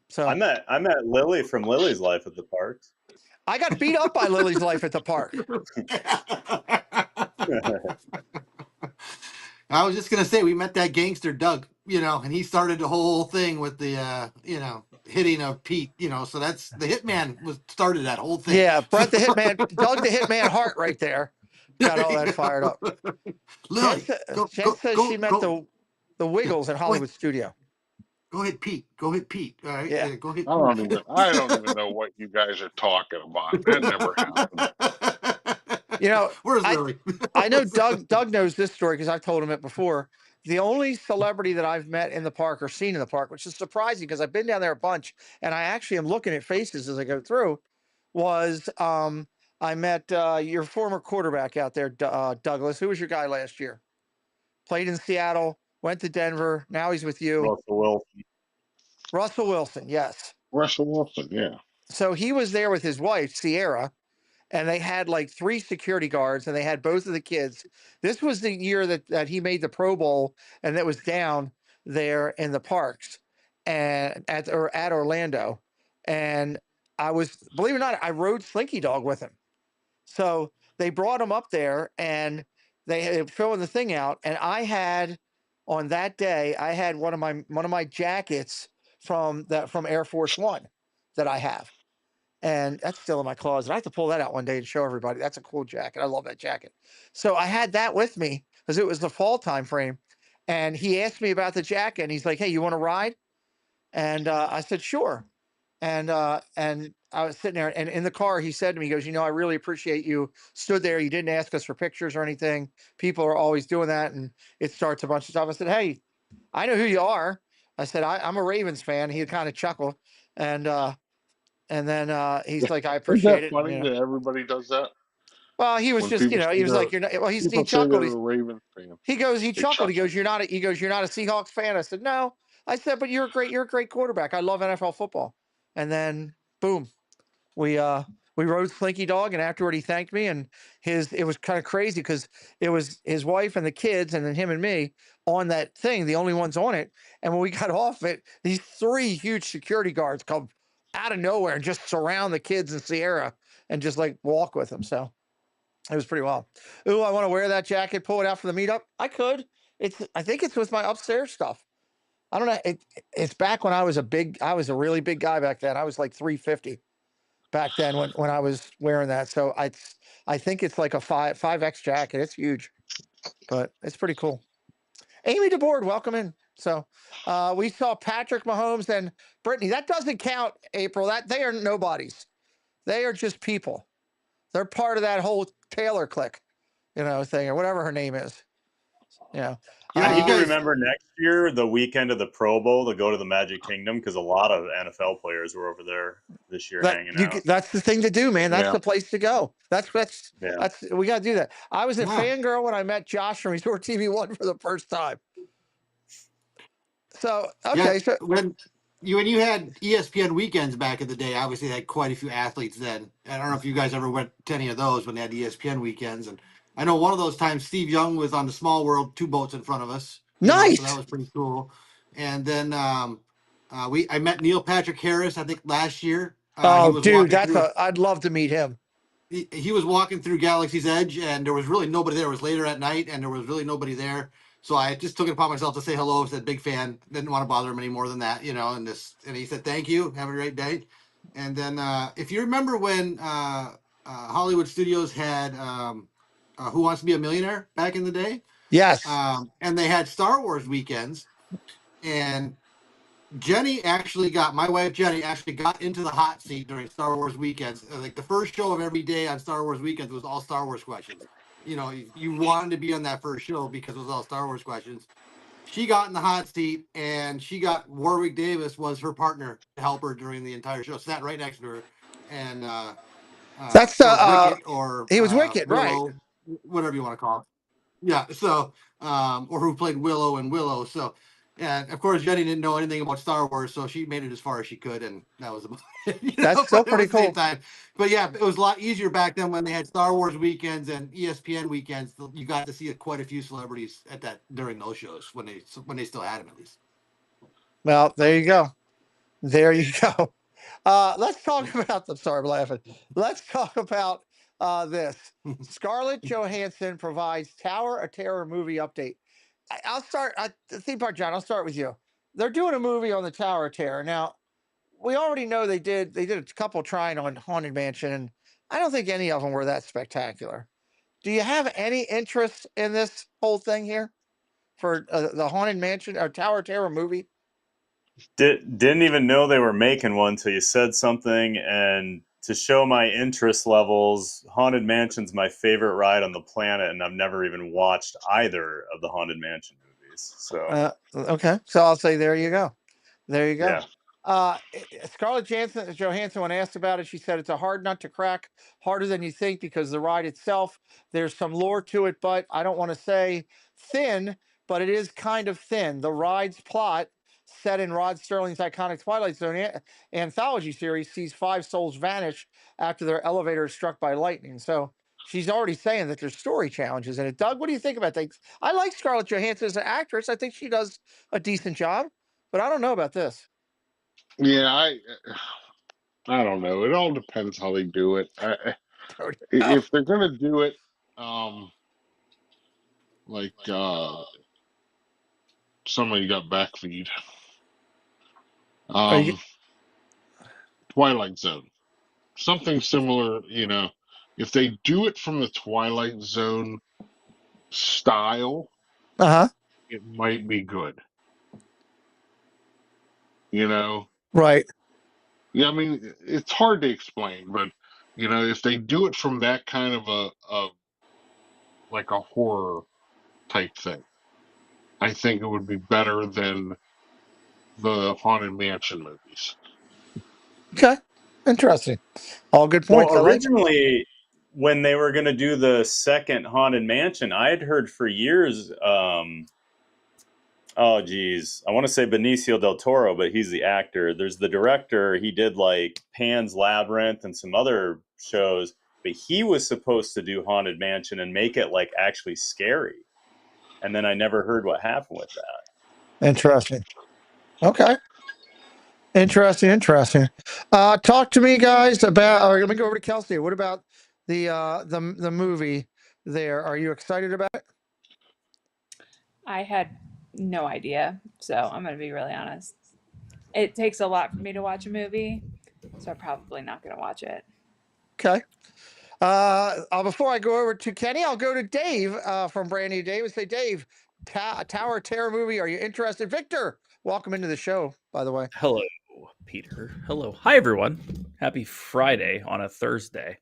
so I met Lily from Lily's Life at the park. I got beat up by Lily's Life at the park. I was just gonna say we met that gangster Doug, and he started the whole thing with the hitting of Pete, so that's the hitman started that whole thing. Yeah, Brett the Hitman, Doug the Hitman Hart right there. Got all that fired up. Lily, Jen says she met the Wiggles at Hollywood Studio. Go hit Pete. Go hit Pete. All right. Yeah. Go hit. I don't even know what you guys are talking about. That never happened. Where's Lily? I know Doug knows this story because I've told him it before. the only celebrity that I've met in the park or seen in the park, which is surprising because I've been down there a bunch and I actually am looking at faces as I go through, was I met your former quarterback out there, Douglas. Who was your guy last year? Played in Seattle, went to Denver. Now he's with you. Russell Wilson. Russell Wilson, yes. Russell Wilson, yeah. So he was there with his wife, Sierra, and they had like 3 security guards and they had both of the kids. This was the year that he made the Pro Bowl and that was down there in the parks and at Orlando. And I was, believe it or not, I rode Slinky Dog with him. So they brought him up there and they had filling the thing out. And I had on that day, I had one of my jackets from Air Force One that I have. And that's still in my closet. I have to pull that out one day and show everybody. That's a cool jacket. I love that jacket. So I had that with me because it was the fall time frame. And he asked me about the jacket and he's like, "Hey, you want to ride?" And I said, "Sure." And I was sitting there and in the car, he said to me, he goes, "I really appreciate you stood there. You didn't ask us for pictures or anything. People are always doing that. And it starts a bunch of stuff." I said, "Hey, I know who you are." I said, I'm a Ravens fan. He kind of chuckled. And then he's like, "I Isn't appreciate that it." funny that everybody does that? Well, he was When just, people say he was they're like, "You're not." Well, he people say they're chuckled. a Ravens fan, He they chuckled. He chuckle. goes, "You're not a Seahawks fan." I said, "No." I said, "But you're a great quarterback. I love NFL football." And then boom, we rode Slinky Dog, and afterward he thanked me, and it was kind of crazy because it was his wife and the kids, and then him and me on that thing, the only ones on it. And when we got off it, these 3 huge security guards come out of nowhere and just surround the kids and Sierra and just like walk with them. So it was pretty wild. Ooh, I want to wear that jacket, pull it out for the meetup. I could. I think it's with my upstairs stuff. I don't know. It's back when I was a really big guy back then. I was like 350 back then when I was wearing that. So I think it's like a 5X jacket. It's huge, but it's pretty cool. Amy DeBoard, welcome in. So we saw Patrick Mahomes and Brittany. That doesn't count, April. That they are nobodies. They are just people. They're part of that whole Taylor clique, thing or whatever her name is. I need You to guys, remember next year, the weekend of the Pro Bowl, to go to the Magic Kingdom because a lot of NFL players were over there this year hanging out. That's the thing to do, man. That's Yeah. the place to go. That's Yeah. we got to do that. I was at yeah. Fangirl when I met Josh from Resort TV One for the first time. So okay, so When you had ESPN weekends back in the day, obviously they had quite a few athletes then. I don't know if you guys ever went to any of those when they had ESPN weekends. And I know one of those times Steve Young was on the Small World 2 boats in front of us. So that nice. was pretty cool. And then I met Neil Patrick Harris, I think last year. He Oh, was dude, walking through I'd love to meet him. he was walking through Galaxy's Edge, and there was really nobody there. It was later at night, and there was really nobody there. So I just took it upon myself to say hello. Said big fan. Didn't want to bother him any more than that, And he said thank you. Have a great day. And then if you remember when Hollywood Studios had Who Wants to Be a Millionaire back in the day, Yes. and they had Star Wars weekends, and my wife Jenny actually got into the hot seat during Star Wars weekends. Like the first show of every day on Star Wars weekends was all Star Wars questions. You wanted to be on that first show because it was all Star Wars questions. She got in the hot seat and she got Warwick Davis was her partner to help her during the entire show. Sat right next to her, and That's or Wicket or he was wicked, right? Willow, whatever you want to call it. Yeah. So, or who played Willow and Willow. So, and of course, Jenny didn't know anything about Star Wars, so she made it as far as she could, and that was about it. That's still But it pretty was the same cool. time. But yeah, it was a lot easier back then when they had Star Wars weekends and ESPN weekends. You got to see quite a few celebrities at that during those shows when they still had them at least. Well, there you go. There you go. Let's talk about the. Sorry, I'm laughing. Let's talk about this. Scarlett Johansson provides Tower of Terror movie update. I'll start. The theme park, John. I'll start with you. They're doing a movie on the Tower of Terror now. We already know they did a couple trying on Haunted Mansion, and I don't think any of them were that spectacular. Do you have any interest in this whole thing here for the Haunted Mansion or Tower of Terror movie? Didn't even know they were making one till you said something. And to show my interest levels, Haunted Mansion's my favorite ride on the planet, and I've never even watched either of the Haunted Mansion movies. movies. So Okay, so I'll say there you go. There you go. yeah. Scarlett Johansson, when asked about it, she said it's a hard nut to crack, harder than you think because the ride itself, there's some lore to it, but I don't want to say thin, but it is kind of thin. The ride's plot, set in Rod Serling's iconic Twilight Zone anthology series, sees 5 souls vanish after their elevator is struck by lightning. So she's already saying that there's story challenges in it. Doug, what do you think about things? I like Scarlett Johansson as an actress. I think she does a decent job, but I don't know about this. Yeah, I don't know. It all depends how they do it. If they're gonna do it, like somebody got backfeed. Are you, Twilight Zone, something similar. If they do it from the Twilight Zone style, uh-huh. it might be good. You know, Right. yeah. I mean, it's hard to explain, but if they do it from that kind of a like a horror type thing, I think it would be better than the Haunted Mansion movies. Okay. Interesting. All good Well, points. I like it. originally, when they were going to do the second Haunted Mansion, I had heard for years. Oh, geez, I want to say Benicio del Toro, but he's the actor. There's the director. He did like Pan's Labyrinth and some other shows, but he was supposed to do Haunted Mansion and make it like actually scary. And then I never heard what happened with that. Interesting. Okay. Interesting. Talk to me, guys, about. Or let me go over to Kelsey. What about the movie? There, are you excited about it? I had no idea, so I'm going to be really honest. It takes a lot for me to watch a movie, so I'm probably not going to watch it. Okay. Before I go over to Kenny, I'll go to Dave from Brand New Dave and say, Dave, Tower of Terror movie. Are you interested? Victor, welcome into the show, by the way. Hello, Peter. Hello. Hi, everyone. Happy Friday on a Thursday,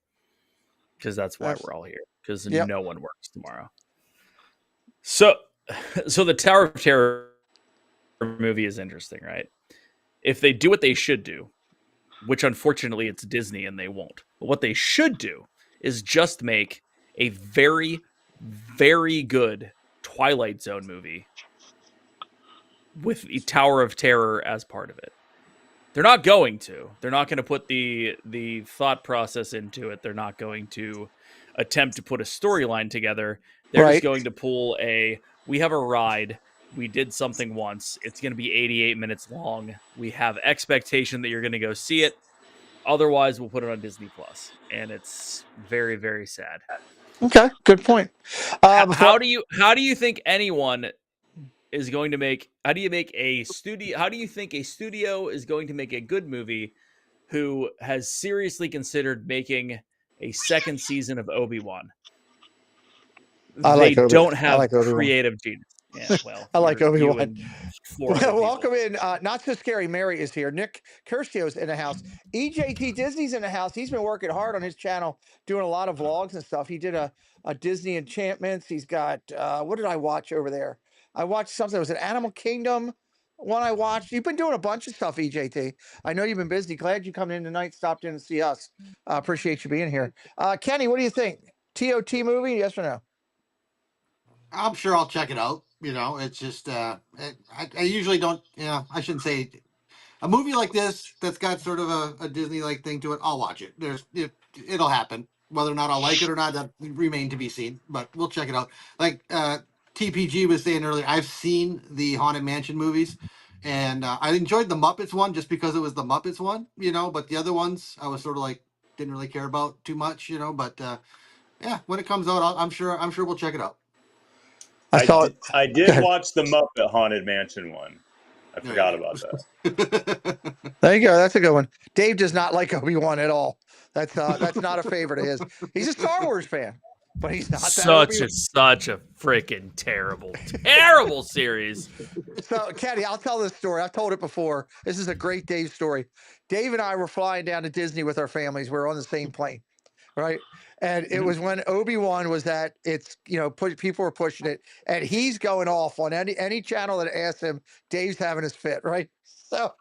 because that's why we're all here, because no one works tomorrow. So the Tower of Terror movie is interesting, right? If they do what they should do, which unfortunately it's Disney and they won't, but what they should do is just make a very, very good Twilight Zone movie with the Tower of Terror as part of it. They're not going to. They're not going to put the thought process into it. They're not going to attempt to put a storyline together. They're just going to pull we have a ride. We did something once. It's going to be 88 minutes long. We have expectation that you're going to go see it. Otherwise, we'll put it on Disney Plus, and it's very, very sad. Okay, good point. How do you think anyone is going to make? How do you make a studio? How do you think a studio is going to make a good movie who has seriously considered making a second season of Obi-Wan? They don't have creative genius. Yeah, well, I like Obi-Wan. Welcome in. Not So Scary Mary is here. Nick Curcio's in the house. EJT Disney's in the house. He's been working hard on his channel, doing a lot of vlogs and stuff. He did a Disney Enchantments. He's got, what did I watch over there? I watched something. It was an Animal Kingdom one I watched. You've been doing a bunch of stuff, EJT. I know you've been busy. Glad you come in tonight, stopped in to see us. Appreciate you being here. Kenny, what do you think? TOT movie, yes or no? I'm sure I'll check it out. It's just I usually don't. I shouldn't say a movie like this that's got sort of a Disney-like thing to it. I'll watch it. It'll happen. Whether or not I'll like it or not, that remain to be seen. But we'll check it out. Like TPG was saying earlier, I've seen the Haunted Mansion movies, and I enjoyed the Muppets one just because it was the Muppets one. But the other ones I was sort of like didn't really care about too much. But yeah, when it comes out, I'm sure we'll check it out. I did watch the Muppet Haunted Mansion one. I forgot about that. There you go. That's a good one. Dave does not like Obi-Wan at all. That's not a favorite of his. He's a Star Wars fan, but he's not such a freaking terrible series. So, Kenny, I'll tell this story. I've told it before. This is a great Dave story. Dave and I were flying down to Disney with our families. We were on the same plane. right? And it was when Obi-Wan was at its, people were pushing it, and he's going off on any channel that asks him. Dave's having his fit, right? So,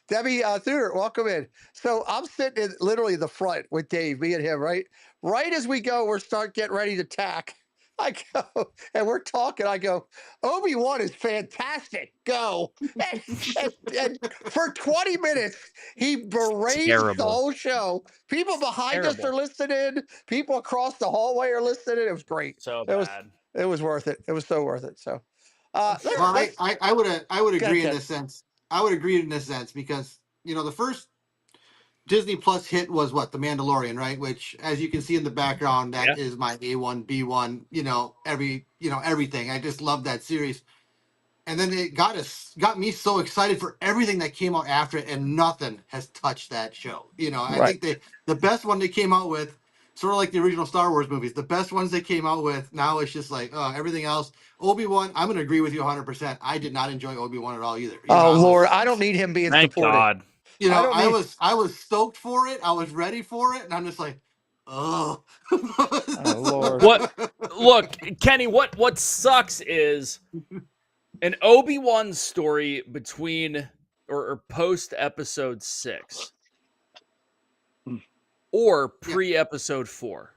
Debbie Thuder, welcome in. So I'm sitting in literally the front with Dave, me and him, right? Right as we go, we're getting ready to tack. I go, and we're talking. I go, Obi-Wan is fantastic. Go. And for 20 minutes, he berates the whole show. People behind us are listening. People across the hallway are listening. It was great. So bad. It was worth it. It was so worth it. So, well, I would agree in ahead. this sense. I would agree in this sense because the first Disney Plus hit was what? The Mandalorian, right? Which, as you can see in the background, that is my A1, B1, everything. I just love that series. And then it got me so excited for everything that came out after it, and nothing has touched that show. I think the best one they came out with, sort of like the original Star Wars movies, the best ones they came out with, now it's just like, everything else. Obi-Wan, I'm going to agree with you 100%. I did not enjoy Obi-Wan at all either. Lord, I don't need him being Thank supported. God. I was stoked for it. I was ready for it, and I'm just like, oh Lord. Look, Kenny, what sucks is an Obi-Wan story between or post episode 6 or pre-episode 4.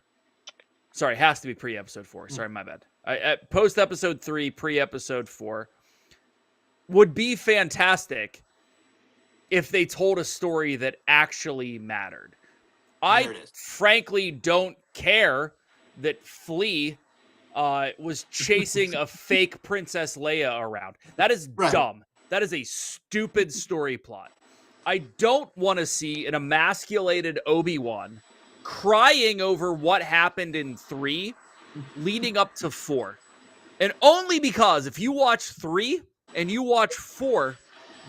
Sorry, has to be pre-episode 4. Sorry, my bad. Post episode 3, pre-episode 4 would be fantastic if they told a story that actually mattered. I frankly don't care that Flea was chasing a fake Princess Leia around. That is dumb. That is a stupid story plot. I don't want to see an emasculated Obi-Wan crying over what happened in 3 leading up to 4. And only because if you watch 3 and you watch 4,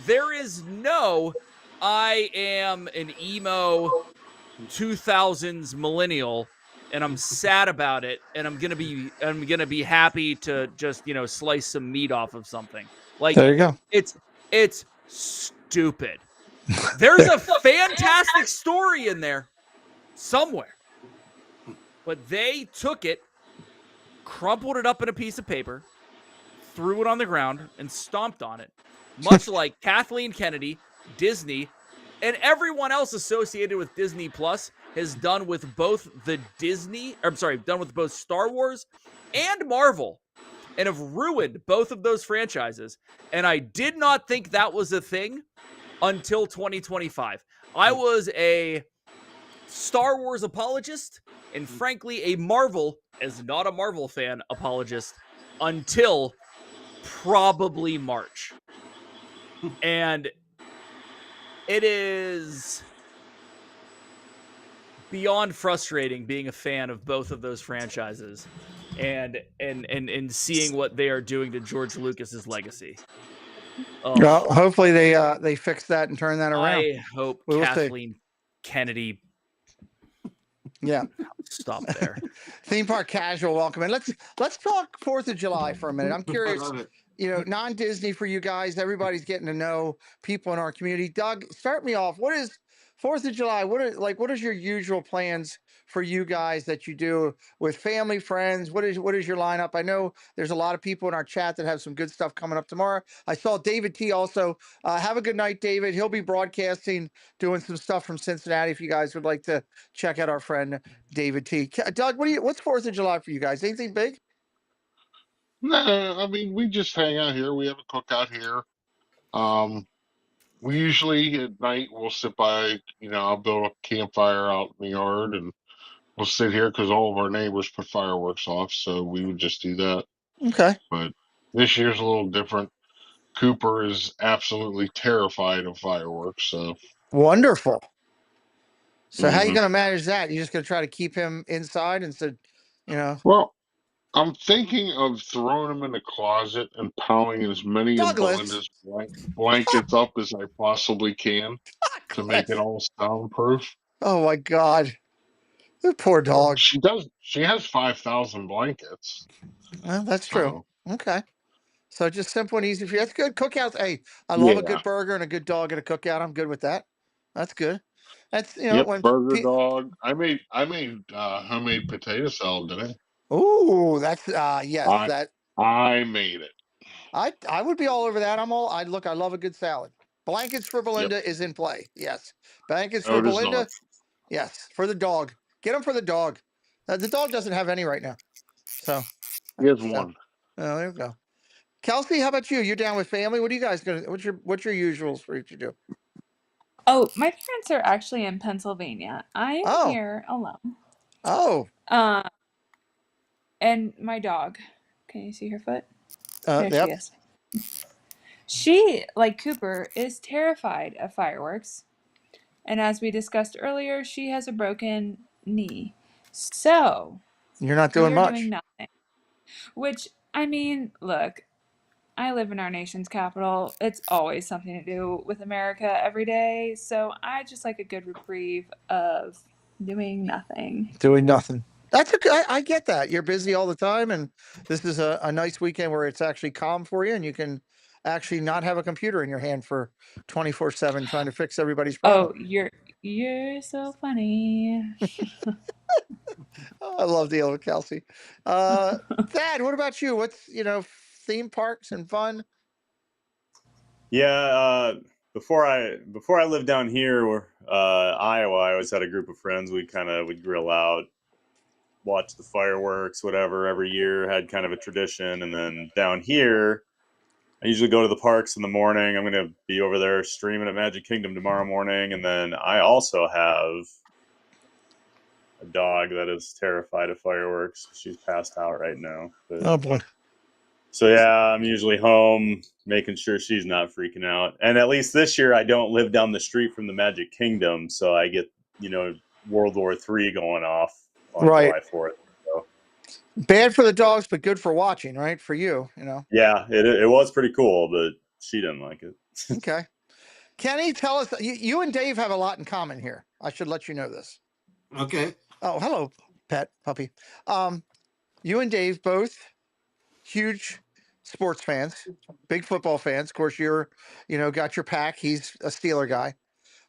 there is no I am an emo 2000s millennial and I'm sad about it and I'm going to be happy to just, slice some meat off of something. Like, there you go. It's stupid. There's a fantastic story in there somewhere. But they took it, crumpled it up in a piece of paper, threw it on the ground, and stomped on it. Much like Kathleen Kennedy, Disney, and everyone else associated with Disney Plus has done with both done with both Star Wars and Marvel, and have ruined both of those franchises. And I did not think that was a thing until 2025. I was a Star Wars apologist, and frankly, a Marvel, as not a Marvel fan, apologist until probably March. And it is beyond frustrating being a fan of both of those franchises and seeing what they are doing to George Lucas's legacy. Well, hopefully they fix that and turn that around. I hope Kathleen Kennedy. Yeah. Stop there. Theme park casual, welcome in. Let's talk 4th of July for a minute. I'm curious. Non-Disney for you guys. Everybody's getting to know people in our community. Doug, start me off. What is 4th of July? What is your usual plans for you guys that you do with family, friends? What is your lineup? I know there's a lot of people in our chat that have some good stuff coming up tomorrow. I saw David T also. Have a good night, David. He'll be broadcasting, doing some stuff from Cincinnati if you guys would like to check out our friend David T. Doug, what's 4th of July for you guys? Anything big? No, I mean, we just hang out here. We have a cookout here. We usually at night we'll sit by, I'll build a campfire out in the yard and we'll sit here because all of our neighbors put fireworks off. So we would just do that. Okay. But this year's a little different. Cooper is absolutely terrified of fireworks. So wonderful. So how are you going to manage that? You're just going to try to keep him inside instead, Well, I'm thinking of throwing him in the closet and piling as many abundant blankets up as I possibly can to make it all soundproof. Oh my God. The poor dog. She has 5,000 blankets. Well, that's true. Okay. So just simple and easy for you. That's good. Cookouts. Hey, I love a good burger and a good dog at a cookout. I'm good with that. That's good. That's when burger dog. I made homemade potato salad today. Oh, that's yes, I that I made it. I would be all over that. I love a good salad. Blankets for Yep. Belinda is in play. Yes. Blankets No, for it is not. Belinda. Yes. For the dog. Get them for the dog. The dog doesn't have any right now. So, He has so one. there you go. Kelsey, how about you? You're down with family. What are you guys gonna? What's your usuals for you to do? Oh, my parents are actually in Pennsylvania. I am Oh, here alone. oh, And my dog. Can you see her foot? There she yep. is. She, like Cooper, is terrified of fireworks. And as we discussed earlier, she has a broken knee. So, You're not we doing are doing much. nothing. Which, I mean, look, I live in our nation's capital. It's always something to do with America every day. So, I just like a good reprieve of doing nothing. Doing nothing. That's I get that. You're busy all the time, and this is a nice weekend where it's actually calm for you, and you can actually not have a computer in your hand for 24/7 trying to fix everybody's problem. Oh, you're so funny. Oh, I love dealing with Kelsey. Dad, what about you? What's theme parks and fun? Yeah, before I lived down here, Iowa, I always had a group of friends. We'd grill out, watch the fireworks, whatever. Every year had kind of a tradition, and then down here, I usually go to the parks in the morning. I'm going to be over there streaming at Magic Kingdom tomorrow morning, and then I also have a dog that is terrified of fireworks. She's passed out right now. But, Oh boy. so yeah, I'm usually home making sure she's not freaking out. And at least this year, I don't live down the street from the Magic Kingdom, so I get World War III going off on Right. July 4th. So. Bad for the dogs, but good for watching, right? For you. Yeah, it was pretty cool, but she didn't like it. Okay. Kenny, tell us. You and Dave have a lot in common here. I should let you know this. Okay. Oh, hello, pet puppy. You and Dave both huge sports fans, big football fans. Of course, you're got your pack. He's a Steeler guy,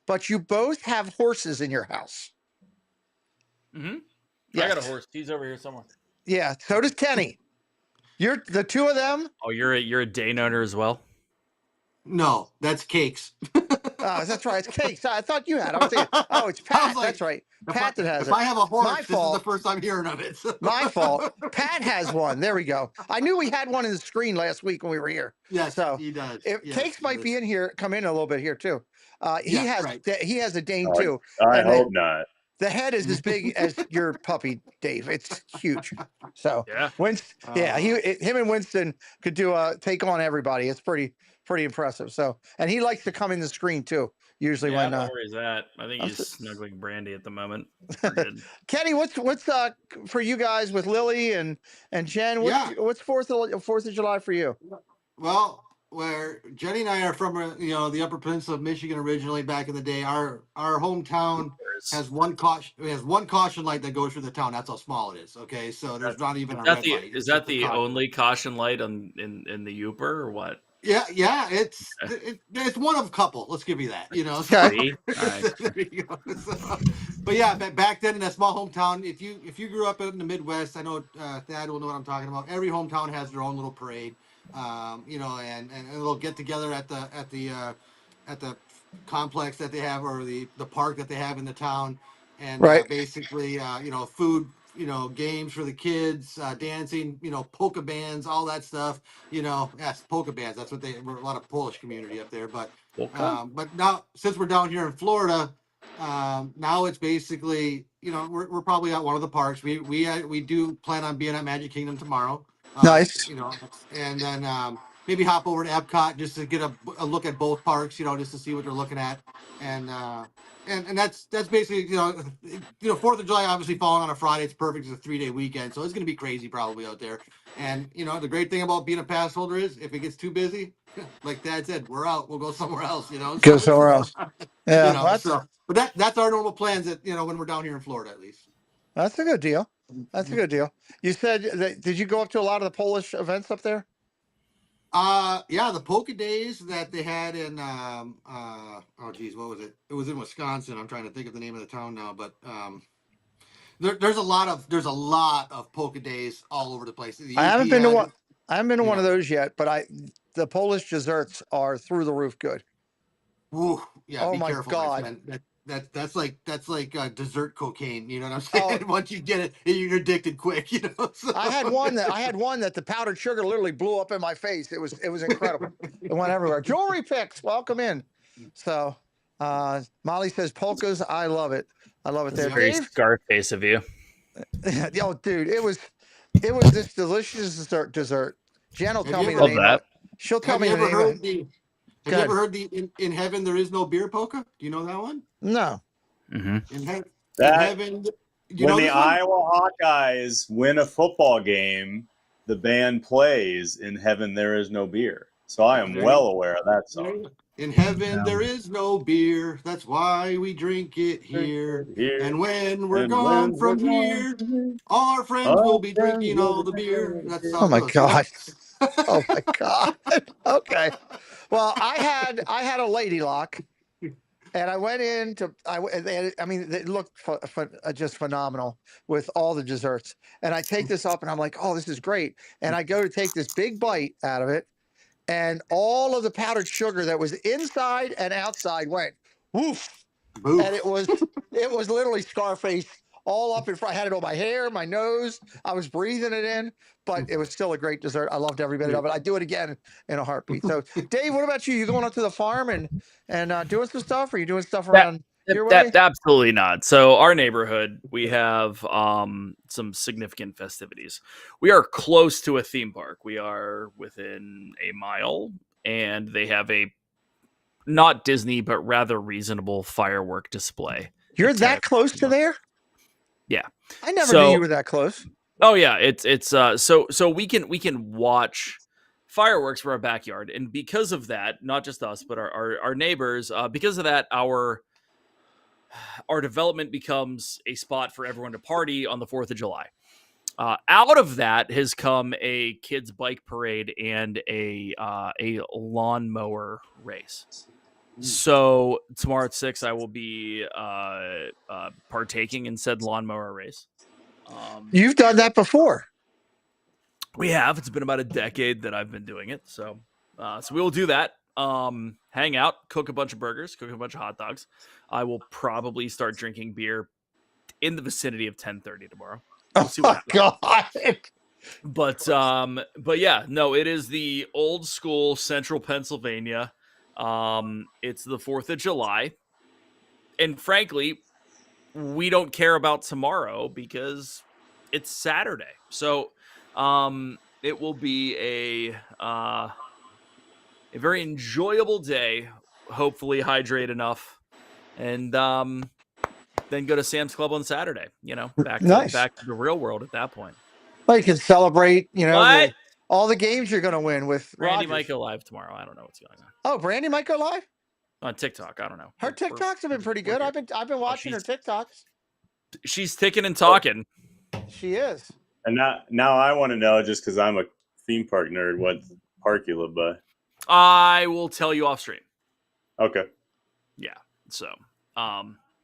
but you both have horses in your house. Mm-hmm. Yes. I got a horse. He's over here somewhere. Yeah. So does Kenny. You're the two of them. Oh, you're a Dane owner as well. No, that's Cakes. Oh, that's right. It's Cakes. I thought you had. I was thinking, oh, it's Pat. That's right. Pat that has it. If I have a horse, My this fault. is the first I'm hearing of it. My fault. Pat has one. There we go. I knew we had one in the screen last week when we were here. Yes, so he does. Cakes might be in here, come in a little bit here too. He has a Dane too. I hope not. The head is as big as your puppy, Dave. It's huge. So yeah, him and Winston could take on everybody. It's pretty impressive. So, and he likes to come in the screen too. Usually when I don't know where he's at. I think he's snuggling Brandy at the moment. Kenny, what's for you guys with Lily and Jen? What's 4th of July for you? Well, where Jenny and I are from, the Upper Peninsula of Michigan originally back in the day. Our hometown has one caution light that goes through the town. That's how small it is. Okay, so there's not even a red light. Is that the only caution light in the Uper or what? Yeah, it's one of a couple. Let's give you that. Okay. There you go. But yeah, back then in that small hometown, if you grew up in the Midwest, I know Thad will know what I'm talking about. Every hometown has their own little parade, and they'll get together at the complex that they have or the park that they have in the town, and basically food, games for the kids, dancing, polka bands, all that stuff. Yes, polka bands. That's what we're a lot of Polish community up there. But now since we're down here in Florida, now it's basically we're probably at one of the parks. We do plan on being at Magic Kingdom tomorrow. Nice. And then maybe hop over to Epcot just to get a look at both parks. Just to see what they're looking at. And that's basically 4th of July obviously falling on a Friday. It's perfect. It's a 3-day weekend, so it's going to be crazy probably out there. And the great thing about being a pass holder is if it gets too busy, like Dad said, we're out. We'll go somewhere else. Go somewhere else. Yeah. But that's our normal plans. When we're down here in Florida, at least. That's a good deal. That's a good deal. You said did you go up to a lot of the Polish events up there? Yeah, the polka days that they had in oh geez, what was it? It was in Wisconsin. I'm trying to think of the name of the town now, but there's a lot of polka days all over the place. I haven't been to had, one. I haven't been to you one of know, those yet, but the Polish desserts are through the roof good. woo, yeah, Oh be my careful, my God. friend. That's like dessert cocaine. You know what I'm saying? Oh, Once you get it, you're addicted quick. You know. So. I had one that the powdered sugar literally blew up in my face. It was incredible. It went everywhere. Jewelry picks, welcome in. So Molly says polkas. I love it. I love it there. Yep. Very Dave? Scarface of you. Oh, dude, it was this delicious dessert. Jen will Have tell you me ever the Love name of that. it. She'll tell have me you the ever name of heard it. the Have Go you ahead. ever heard the in heaven there is no beer polka? Do you know that one? No. Mm-hmm. In That heaven, you when know the this one? Iowa Hawkeyes win a football game, the band plays "In Heaven There Is No Beer." So I am There you well go. aware of that There song. you go. In heaven there Um, is no beer. That's why we drink it here. Here And when we're and gone when we're from gone, here, all our friends will our be friends drinking will all be the drinking beer. all the That's beer. how Oh it my goes. So God. that's Oh my God. Okay. Well, I had a lady lock, and I went in to I mean it looked just phenomenal with all the desserts. And I take this up and I'm like, "Oh, this is great." And I go to take this big bite out of it, and all of the powdered sugar that was inside and outside went woof. And it boof. was literally Scarface all up in front. I had it on my hair, my nose. I was breathing it in, but it was still a great dessert. I loved every bit of it. I'd do it again in a heartbeat. So, Dave, what about you? You going up to the farm and doing some stuff? Or are you doing stuff that around your way? that absolutely not. So our neighborhood, we have some significant festivities. We are close to a theme park. We are within a mile, and they have a not Disney, but rather reasonable firework display. You're at 10 that o'clock close in to the- there? Yeah. I never knew So you were that close. oh yeah, it's so we can watch fireworks from our backyard, and because of that, not just us, but our neighbors, because of that, our development becomes a spot for everyone to party on the 4th of July. Out of that has come a kids bike parade and a lawnmower race. So tomorrow at 6, I will be partaking in said lawnmower race. You've done that before. We have. It's been about a decade that I've been doing it. So we will do that. Hang out, cook a bunch of burgers, cook a bunch of hot dogs. I will probably start drinking beer in the vicinity of 10:30 tomorrow. We'll see what happens. God. But yeah, no, it is the old school Central Pennsylvania. It's the 4th of July. And frankly, we don't care about tomorrow because it's Saturday. So it will be a very enjoyable day. Hopefully, hydrate enough, and then go to Sam's Club on Saturday. Back Nice. to the real world at that point. Well, you can celebrate, What? all the games you're going to win with Randy Rogers. might go live tomorrow. I don't know what's going on. Oh, Brandy might go live On TikTok. I don't know. Her TikToks have been pretty good. I've been watching her TikToks. She's ticking and talking. She is. And now I want to know, just because I'm a theme park nerd, what park you live by. I will tell you off stream. Okay. Yeah. So,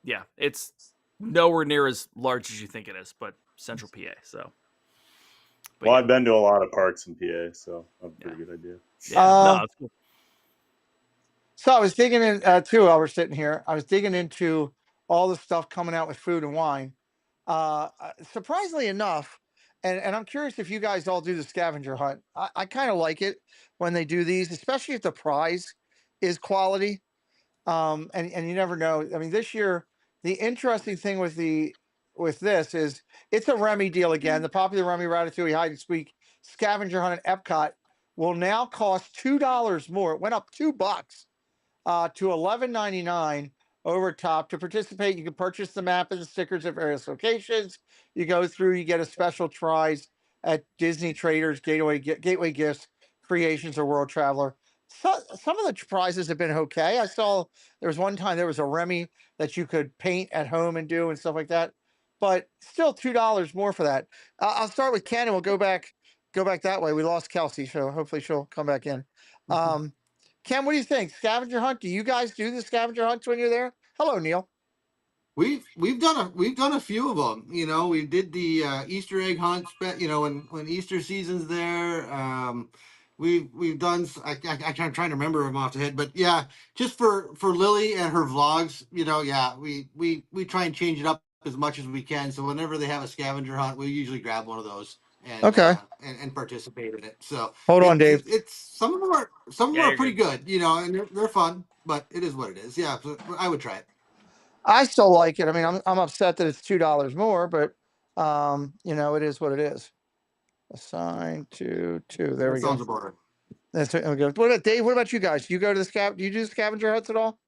yeah, it's nowhere near as large as you think it is, but Central PA. So. Well, yeah. I've been to a lot of parks in PA, so I have a pretty good idea. Yeah. It's cool. So I was digging in too. While we're sitting here, I was digging into all the stuff coming out with food and wine. Surprisingly enough, and I'm curious if you guys all do the scavenger hunt. I kind of like it when they do these, especially if the prize is quality. And you never know. I mean, this year, the interesting thing with this is it's a Remy deal again. The popular Remy Ratatouille Hide and Squeak scavenger hunt at Epcot will now cost $2 more. It went up $2 to $11.99 over top. To participate, you can purchase the map and the stickers at various locations. You go through, you get a special prize at Disney Traders, Gateway Gifts, Creations, or World Traveler. So, some of the prizes have been okay. I saw there was one time there was a Remy that you could paint at home and do and stuff like that, but still $2 more for that. I'll start with Ken and we'll go back that way. We lost Kelsey, so hopefully she'll come back in. Ken, what do you think? Scavenger hunt? Do you guys do the scavenger hunts when you're there? Hello, Neil. We've done a few of them. You know, we did the Easter egg hunts. You know, when Easter season's there. We've done. I'm trying to remember them off the head, but yeah, just for Lily and her vlogs. You know, yeah, we try and change it up as much as we can. So whenever they have a scavenger hunt, we usually grab one of those and Okay. and participate in it. So hold on, Dave. it's some of them Yeah, are you're pretty good. good. You know, and they're fun, but it is what it is. Yeah, so I would try it. I still like it. I mean, I'm upset that it's $2 more, but you know, it is what it is. Assign to 2. There That we go. sounds about right. That's it. Okay. What about Dave? What about you guys? Do you go to the do you do scavenger hunts at all?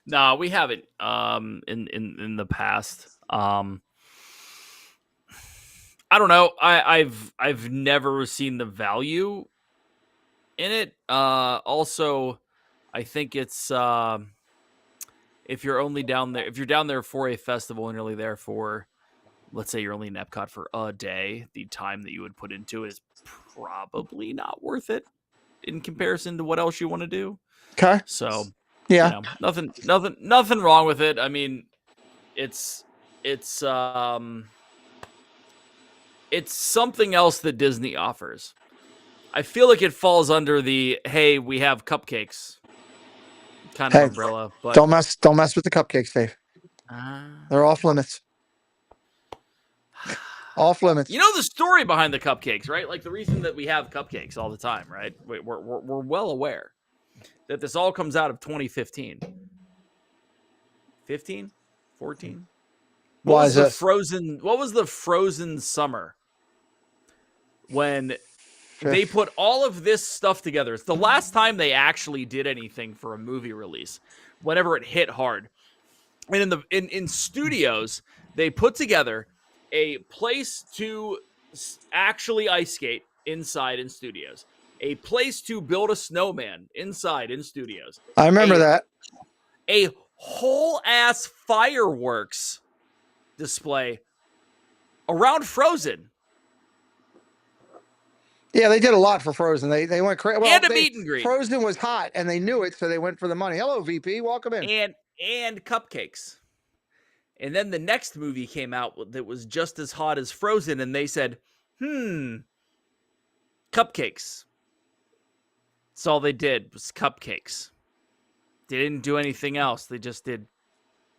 No, we haven't. In the past. I don't know. I've never seen the value in it. Also, I think it's if you're only down there, if you're down there for a festival and you're only there for, let's say you're only in Epcot for a day, the time that you would put into it is probably not worth it in comparison to what else you want to do. Okay. So yeah, you know, nothing wrong with it. I mean, it's something else that Disney offers. I feel like it falls under the hey, we have cupcakes kind of umbrella, but don't mess with the cupcakes, Dave. They're off limits. Off limits. You know the story behind the cupcakes, right? Like the reason that we have cupcakes all the time, right? We're well aware that this all comes out of 2015. 15? 14? What was the Frozen summer when they put all of this stuff together? It's the last time they actually did anything for a movie release, whenever it hit hard. And in studios, they put together a place to actually ice skate inside in studios, a place to build a snowman inside in studios. I remember that. A whole ass fireworks display around Frozen. Yeah, they did a lot for Frozen. They went crazy. Well, and a meet and greet. Frozen was hot, and they knew it, so they went for the money. Hello, VP. Welcome in. And cupcakes. And then the next movie came out that was just as hot as Frozen, and they said, cupcakes. That's all they did was cupcakes. They didn't do anything else. They just did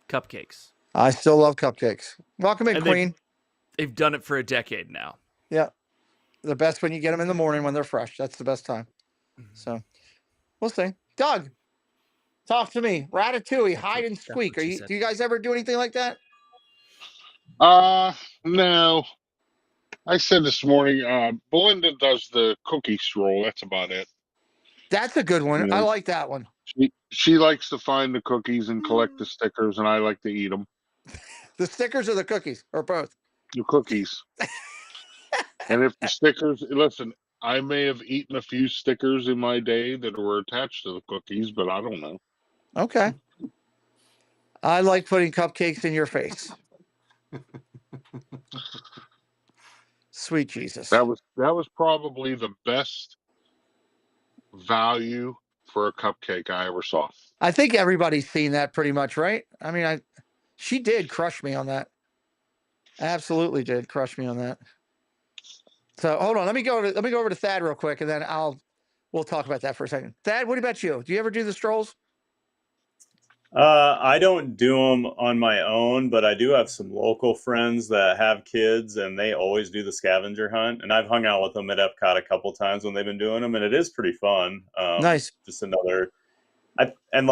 cupcakes. I still love cupcakes. Welcome in, and Queen. They've done it for a decade now. Yeah. The best when you get them in the morning when they're fresh. That's the best time. So we'll see. Doug, talk to me. Ratatouille, hide and squeak. Do you guys ever do anything like that? No. I said this morning, Belinda does the cookie stroll. That's about it. That's a good one. You know, I like that one. She likes to find the cookies and collect the stickers, and I like to eat them. The stickers or the cookies, or both? The cookies. And if the stickers, listen, I may have eaten a few stickers in my day that were attached to the cookies, but I don't know. Okay. I like putting cupcakes in your face. Sweet Jesus. That was probably the best value for a cupcake I ever saw. I think everybody's seen that pretty much, right? I mean, she did crush me on that. Absolutely did crush me on that. So hold on, let me go over to Thad real quick, and then we'll talk about that for a second. Thad, what about you? Do you ever do the strolls? I don't do them on my own, but I do have some local friends that have kids, and they always do the scavenger hunt. And I've hung out with them at Epcot a couple times when they've been doing them, and it is pretty fun. Nice. Just another, and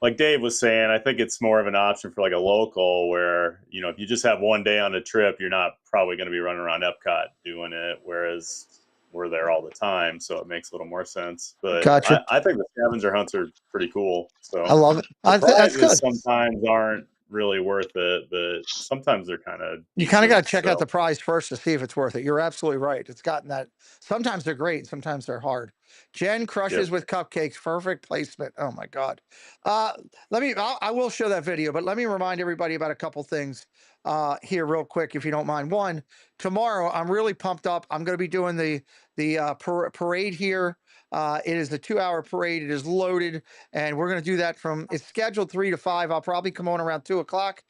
like Dave was saying, I think it's more of an option for like a local where, you know, if you just have one day on a trip, you're not probably going to be running around Epcot doing it, whereas we're there all the time, so it makes a little more sense. But gotcha. I think the scavenger hunts are pretty cool. So I love it. That's good. Sometimes aren't really worth it, but sometimes they're kind of. You kind of got to check out the prize first to see if it's worth it. You're absolutely right. It's gotten that. Sometimes they're great. Sometimes they're hard. Jen crushes with cupcakes. Perfect placement. Oh my God. I will show that video, but let me remind everybody about a couple things here real quick, if you don't mind. One, tomorrow I'm really pumped up. I'm going to be doing the parade here It is a 2-hour parade. It is loaded, and we're going to do that it's scheduled 3 to 5. I'll probably come on around 2 o'clock.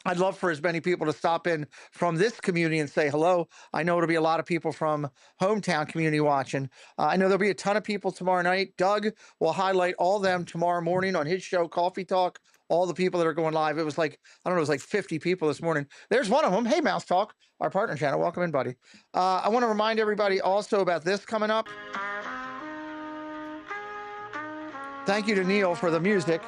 I'd love for as many people to stop in from this community and say hello. I know it'll be a lot of people from hometown community watching. I know there'll be a ton of people tomorrow night. Doug will highlight all them tomorrow morning on his show, Coffee Talk. All the people that are going live. It was like, I don't know, it was like 50 people this morning. There's one of them. Hey, Mouse Talk, our partner channel. Welcome in, buddy. I want to remind everybody also about this coming up. Thank you to Neil for the music.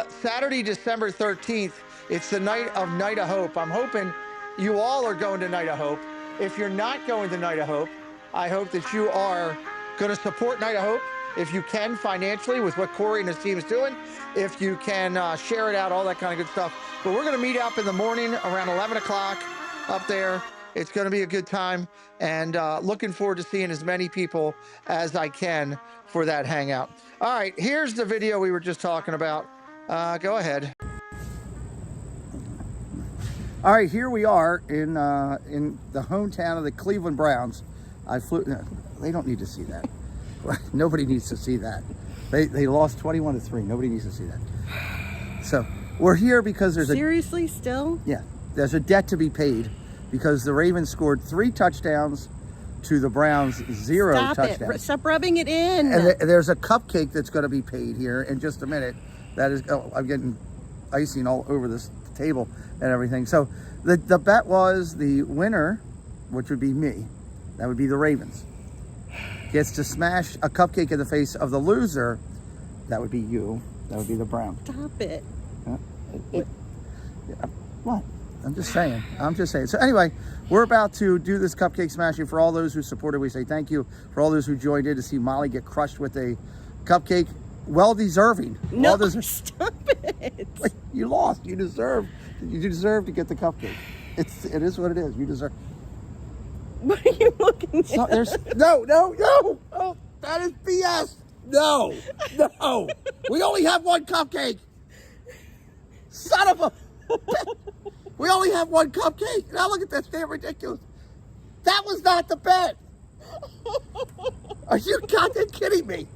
Saturday, December 13th, it's the night of Night of Hope. I'm hoping you all are going to Night of Hope. If you're not going to Night of Hope, I hope that you are going to support Night of Hope if you can financially with what Corey and his team is doing. If you can share it out, all that kind of good stuff. But we're going to meet up in the morning around 11 o'clock up there. It's going to be a good time, and looking forward to seeing as many people as I can for that hangout. All right, here's the video we were just talking about. Go ahead. All right, here we are in the hometown of the Cleveland Browns. I flew. They don't need to see that. Nobody needs to see that. They lost 21-3. Nobody needs to see that. So we're here because there's seriously still. Yeah, there's a debt to be paid because the Ravens scored 3 touchdowns to the Browns 0 touchdowns. Stop rubbing it in. And there's a cupcake that's going to be paid here in just a minute. That is, I'm getting icing all over this table and everything. So the bet was the winner, which would be me, that would be the Ravens, gets to smash a cupcake in the face of the loser. That would be you. That would be the Browns. Stop it. What? I'm just saying. So anyway, we're about to do this cupcake smashing. For all those who supported, we say thank you. For all those who joined in to see Molly get crushed with a cupcake, well deserving. No, stop it. Like, you lost. You deserve to get the cupcake. It is what it is. You deserve. What are you looking at? No. Oh, that is BS. No. We only have one cupcake. Son of a. We only have one cupcake. Now look at this. Damn ridiculous. That was not the bet. Are you goddamn kidding me?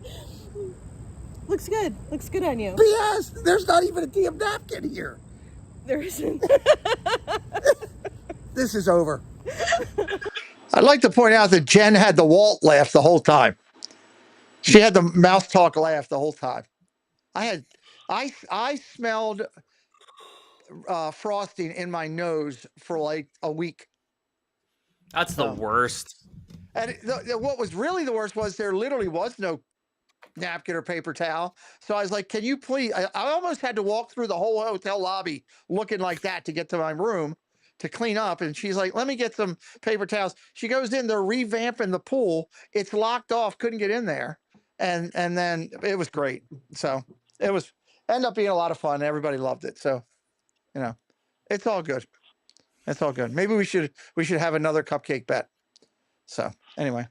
Looks good. Looks good on you. BS. There's not even a damn napkin here. There isn't. This is over. I'd like to point out that Jen had the Walt laugh the whole time. She had the Mouse Talk laugh the whole time. I smelled frosting in my nose for like a week. That's the worst. And what was really the worst was there literally was no napkin or paper towel. So I was like, can you please? I almost had to walk through the whole hotel lobby looking like that to get to my room to clean up. And she's like, let me get some paper towels. She goes in, they're revamping the pool. It's locked off, couldn't get in there. And then it was great. So it was ended up being a lot of fun. Everybody loved it. So, you know, it's all good. It's all good. Maybe we should have another cupcake bet. So anyway.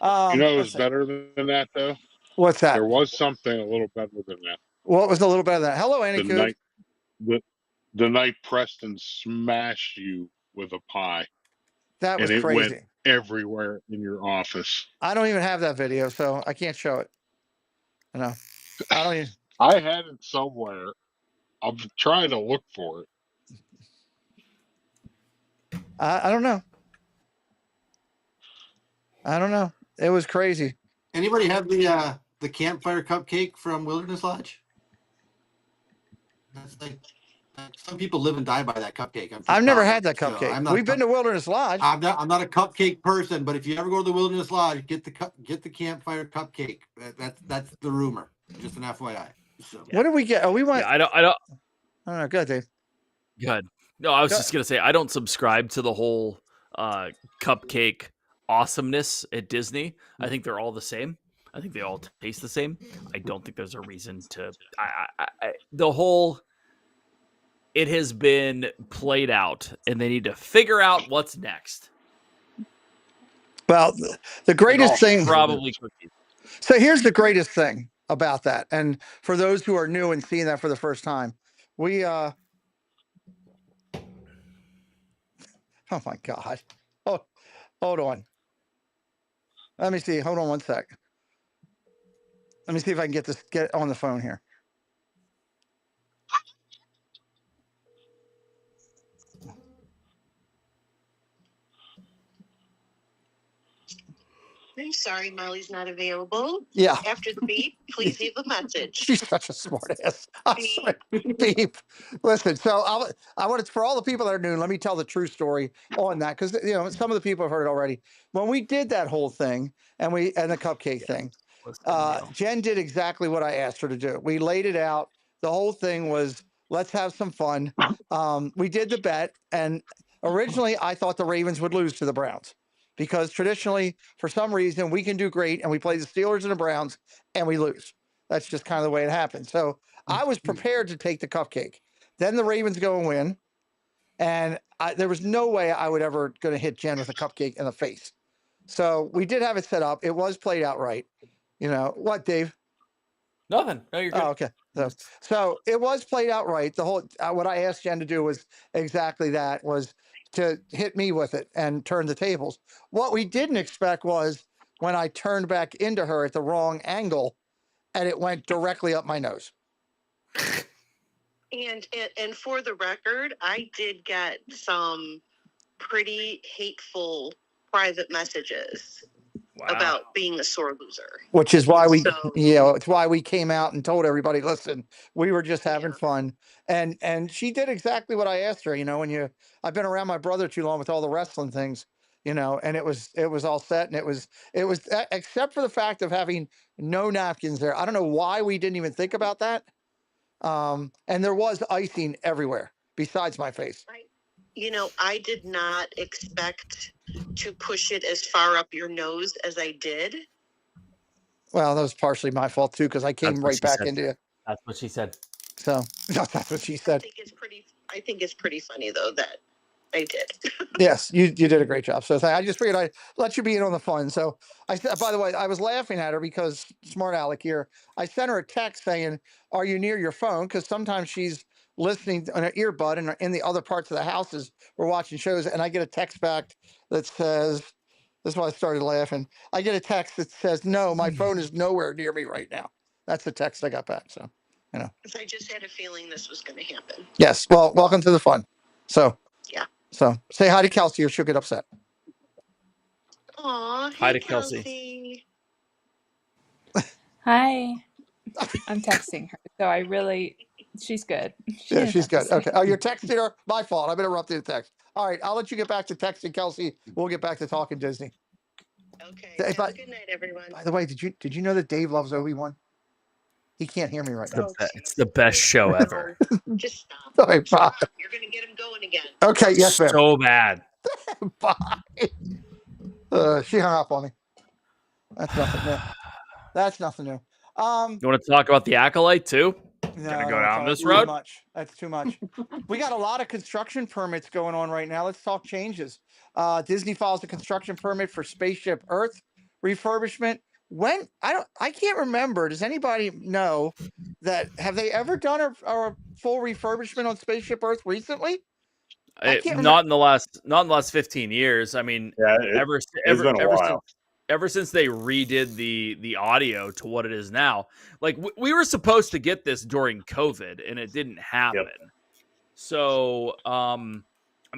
You know what's better than that though? What's that? There was something a little better than that. What was a little better than that? Hello, Annie Coop. The night Preston smashed you with a pie. That was crazy. Went everywhere in your office. I don't even have that video, so I can't show it. No, I don't even. I had it somewhere. I'm trying to look for it. I don't know. I don't know. It was crazy. Anybody have the campfire cupcake from Wilderness Lodge? That's like some people live and die by that cupcake. I've never had that cupcake. We've been to Wilderness Lodge. I'm not a cupcake person, but if you ever go to the Wilderness Lodge, get the campfire cupcake. That's the rumor. Just an FYI. So. What did we get? Oh, we went. Yeah, I don't know. Go ahead, Dave. Good. No, I was just gonna say I don't subscribe to the whole cupcake awesomeness at Disney. I think they're all the same. I think they all taste the same. I don't think there's a reason to. The whole. It has been played out, and they need to figure out what's next. Well, the greatest thing probably cookies. So here's the greatest thing about that, and for those who are new and seeing that for the first time, we oh my God. Oh, hold on. Let me see. Hold on one sec. Let me see if I can get on the phone here. I'm sorry, Molly's not available. Yeah. After the beep, please leave a message. She's such a smart ass. Beep. Listen, so I want to, for all the people that are new, let me tell the true story on that, because some of the people have heard it already. When we did that whole thing and the cupcake thing, Jen did exactly what I asked her to do. We laid it out. The whole thing was, let's have some fun. We did the bet, and originally I thought the Ravens would lose to the Browns, because traditionally, for some reason, we can do great and we play the Steelers and the Browns and we lose. That's just kind of the way it happens. So I was prepared to take the cupcake. Then the Ravens go and win, and there was no way I would ever going to hit Jen with a cupcake in the face. So we did have it set up. It was played out right. What, Dave? Nothing. No, you're good. Oh, okay. So it was played out right. The whole what I asked Jen to do was exactly that, was to hit me with it and turn the tables. What we didn't expect was when I turned back into her at the wrong angle, and it went directly up my nose. And for the record, I did get some pretty hateful private messages about being a sore loser. Which is why it's why we came out and told everybody, listen, we were just having fun. And she did exactly what I asked her. I've been around my brother too long with all the wrestling things, and it was all set, and it was except for the fact of having no napkins there. I don't know why we didn't even think about that. And there was icing everywhere besides my face. Right. I did not expect to push it as far up your nose as I did. Well, that was partially my fault too, because I came right back into you. That's what she said. So that's what she said. I think it's pretty funny though that I did. Yes, you did a great job. So I just figured I'd let you be in on the fun. So I said, by the way, I was laughing at her because smart Alec here. I sent her a text saying, "Are you near your phone?" Because sometimes she's listening on an earbud, and in the other parts of the houses we're watching shows, and I get a text back that says, "This is why I started laughing." I get a text that says, "No, my phone is nowhere near me right now." That's the text I got back. So I just had a feeling this was going to happen. Yes. Well, welcome to the fun. So. Yeah. So say hi to Kelsey or she'll get upset. Aw, hi to Kelsey. Hi. I'm texting her, so she's good. She's good. Okay. Oh, you're texting her? My fault. I've interrupted the text. All right. I'll let you get back to texting Kelsey. We'll get back to talking Disney. Okay. Have a good night, everyone. By the way, did you know that Dave loves Obi-Wan? He can't hear me right now. It's the best show ever. Just stop. All right, bye. You're going to get him going again. Okay. Yes, ma'am. So bad. Bye. She hung up on me. That's nothing new. That's nothing new. You want to talk about the Acolyte too? No, Gonna go down this too road? Much. That's too much. We got a lot of construction permits going on right now. Let's talk changes. Disney files a construction permit for Spaceship Earth refurbishment. I can't remember. Does anybody know that? Have they ever done a full refurbishment on Spaceship Earth recently? Not in the last 15 years. I mean, ever since they redid the audio to what it is now. Like we were supposed to get this during COVID and it didn't happen. Yep. So I'm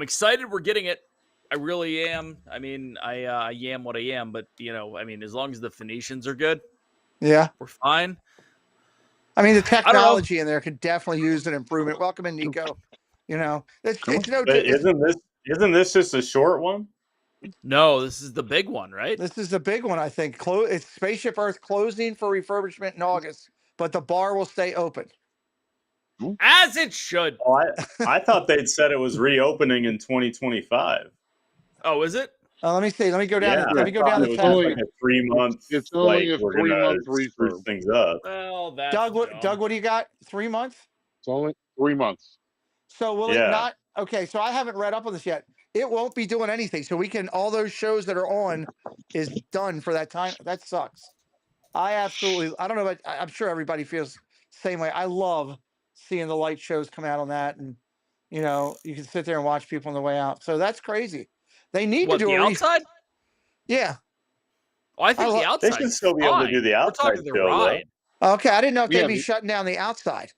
excited we're getting it. I really am. I mean, I am what I am, but as long as the Phoenicians are good, yeah, we're fine. I mean, the technology in there could definitely use an improvement. Welcome in, Nico. It's no. Isn't this just a short one? No, this is the big one, right? This is the big one, I think. It's Spaceship Earth closing for refurbishment in August, but the bar will stay open. As it should. Oh, I thought they'd said it was reopening in 2025 Oh, is it? Let me see. Let me go down. Let me go down the tab. Only, like a 3 month. It's only a we're 3 month spruce refurb. things up. Well, that's Doug, what do you got? 3 months? It's only 3 months. So will it not? Okay, so I haven't read up on this yet. It won't be doing anything. So all those shows that are on is done for that time. That sucks. I don't know, but I'm sure everybody feels the same way. I love seeing the light shows come out on that. And, you can sit there and watch people on the way out. So that's crazy. They need to do the outside? Yeah. Oh, I think the outside. They should still be able to do the outside show. Okay, I didn't know if they'd Yeah. be shutting down the outside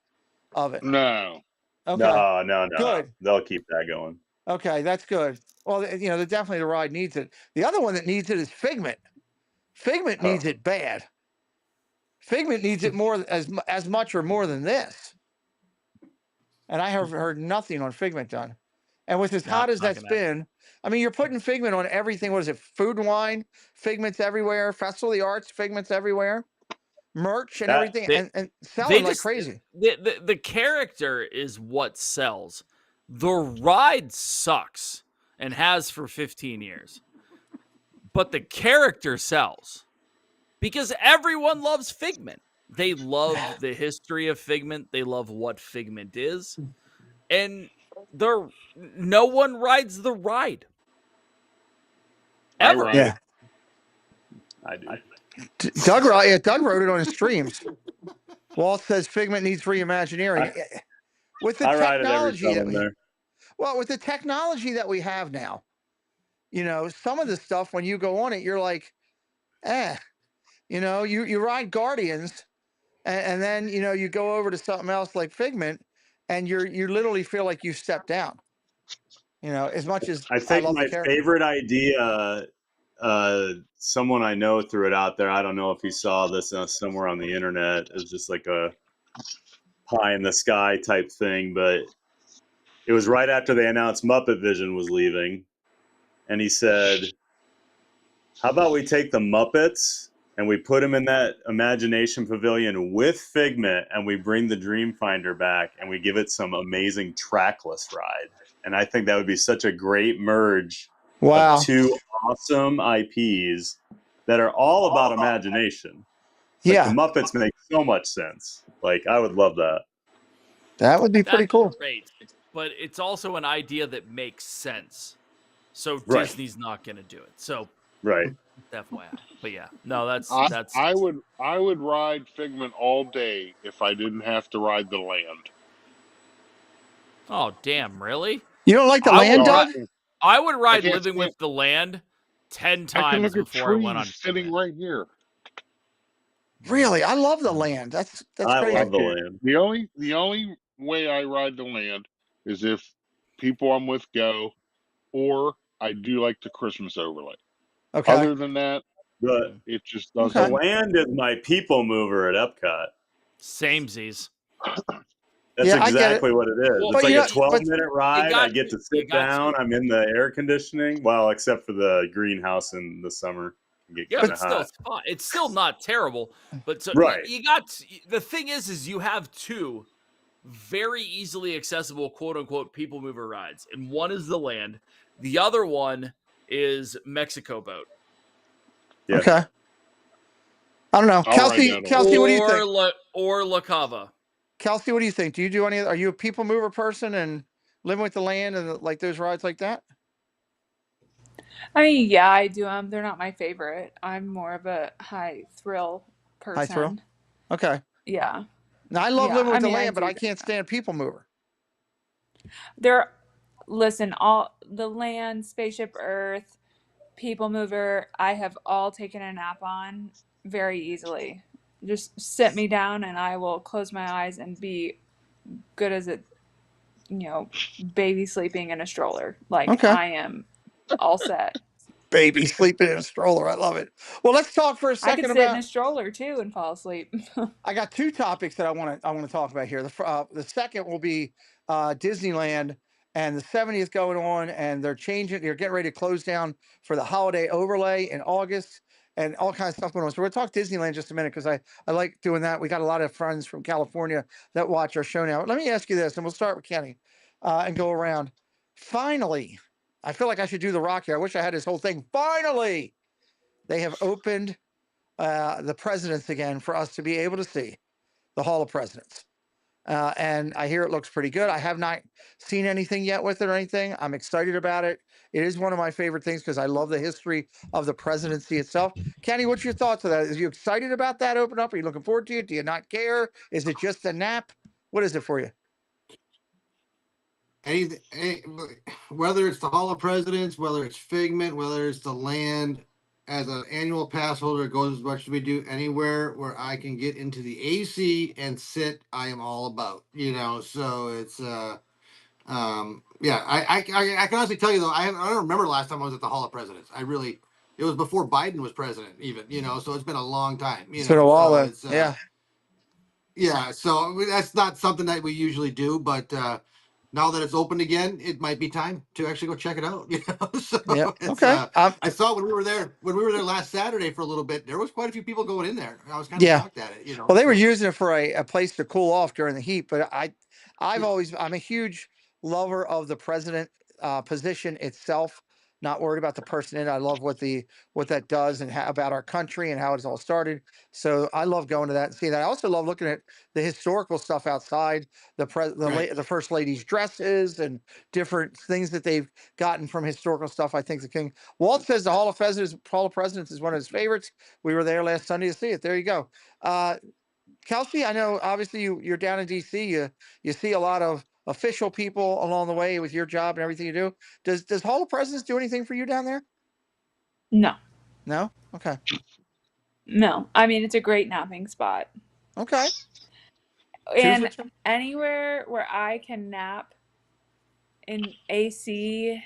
of it. No. Okay, No. good. They'll keep that going. Okay, that's good. Well, definitely the ride needs it. The other one that needs it is Figment. Figment needs it bad. Figment needs it more as much or more than this. And I have heard nothing on Figment done. And with as hot as that's been, I mean, you're putting Figment on everything. What is it? Food and Wine, Figment's everywhere. Festival of the Arts, Figment's everywhere. Merch and everything, and selling like crazy. The character is what sells. The ride sucks and has for 15 years. But the character sells because everyone loves Figment. They love the history of Figment. They love what Figment is. And no one rides the ride. Ever. I ride it. I do. Doug wrote it on his streams. Walt says Figment needs reimagineering. With the technology with the technology that we have now, some of the stuff when you go on it, you're like, you ride Guardians, and then you go over to something else like Figment, and you literally feel like you stepped down. As much as I think my favorite idea, someone I know threw it out there. I don't know if he saw this somewhere on the internet. It's just like a pie in the sky type thing, but it was right after they announced Muppet Vision was leaving, and he said, how about we take the Muppets and we put them in that Imagination Pavilion with Figment, and we bring the Dreamfinder back and we give it some amazing trackless ride. And I think that would be such a great merge of two awesome IPs that are all about imagination. Like the Muppets make so much sense. Like, I would love that. That would be pretty cool. Great. But it's also an idea that makes sense. So Disney's not going to do it. So FYI. But yeah, no, that's. I would ride Figment all day if I didn't have to ride the land. Oh damn! Really? You don't like the land, Doug? I would ride Living with the Land 10 times before I went on. Sitting right here. Really, I love the land. That's crazy. I love the land. The only way I ride the land is if people I'm with go, or I do like the Christmas overlay. Okay. Other than that, it just doesn't. The land is my people mover at Epcot. Samesies. That's exactly what it is. It's like a 12-minute ride. I get to sit down. I'm in the air conditioning. Well, except for the greenhouse in the summer. It's still not terrible. But the thing is you have two very easily accessible quote unquote people mover rides. And one is the land. The other one is Mexico Boat. Yeah. Okay. I don't know. Kelsey, what do you think? Or La Cava. Kelsey, what do you think? Do you do any? Are you a people mover person and living with the land and like those rides like that? I mean, yeah, I do them. They're not my favorite. I'm more of a high thrill person. High thrill? Okay. Yeah. Now, I love living with the land, but I can't stand people mover. All the land, Spaceship Earth, people mover, I have all taken a nap on very easily. Just sit me down and I will close my eyes and be good as baby sleeping in a stroller. Like, I am all set. Baby sleeping in a stroller. I love it. Well, let's talk for a second I could sit in a stroller too and fall asleep. I got two topics that I want to talk about here. The second will be Disneyland and the 70th going on, and they're getting ready to close down for the holiday overlay in August. And all kinds of stuff going on. So we'll talk Disneyland just a minute because I like doing that. We got a lot of friends from California that watch our show now. Let me ask you this, and we'll start with Kenny and go around. Finally, I feel like I should do the rock here. I wish I had this whole thing. Finally, they have opened the presidents again for us to be able to see the Hall of Presidents. And I hear it looks pretty good. I have not seen anything yet with it or anything. I'm excited about it. It is one of my favorite things because I love the history of the presidency itself. Kenny, what's your thoughts on that? Are you excited about that open up? Are you looking forward to it? Do you not care? Is it just a nap? What is it for you? Whether it's the Hall of Presidents, whether it's Figment, whether it's the land, as an annual pass holder, it goes as much as we do anywhere where I can get into the AC and sit. I am all about, so it's yeah. I can honestly tell you though, I don't remember the last time I was at the Hall of Presidents. It was before Biden was president, even, so it's been a long time, It's been a while so then. it's Yeah. yeah, so that's not something that we usually do, but now that it's open again, it might be time to actually go check it out. So Yeah. it's Okay. I saw when we were there last Saturday for a little bit, there was quite a few people going in there. I was kind of Yeah. shocked at it. Well, they were so. using it for a place to cool off during the heat, but I'm a huge lover of the president position itself. Not worried about the person in it. I love what that does and about our country and how it's all started. So I love going to that and seeing that. I also love looking at the historical stuff outside, Right. the first lady's dresses and different things that they've gotten from historical stuff. I think the king Walt says the Hall of Presidents is one of his favorites. We were there last Sunday to see it. There you go. Uh, Kelsey, I know obviously you're down in DC. You see a lot of official people along the way with your job and everything you do. Does Hall of Presidents do anything for you down there? No. No? Okay. No. I mean, it's a great napping spot. Okay. And anywhere where I can nap in AC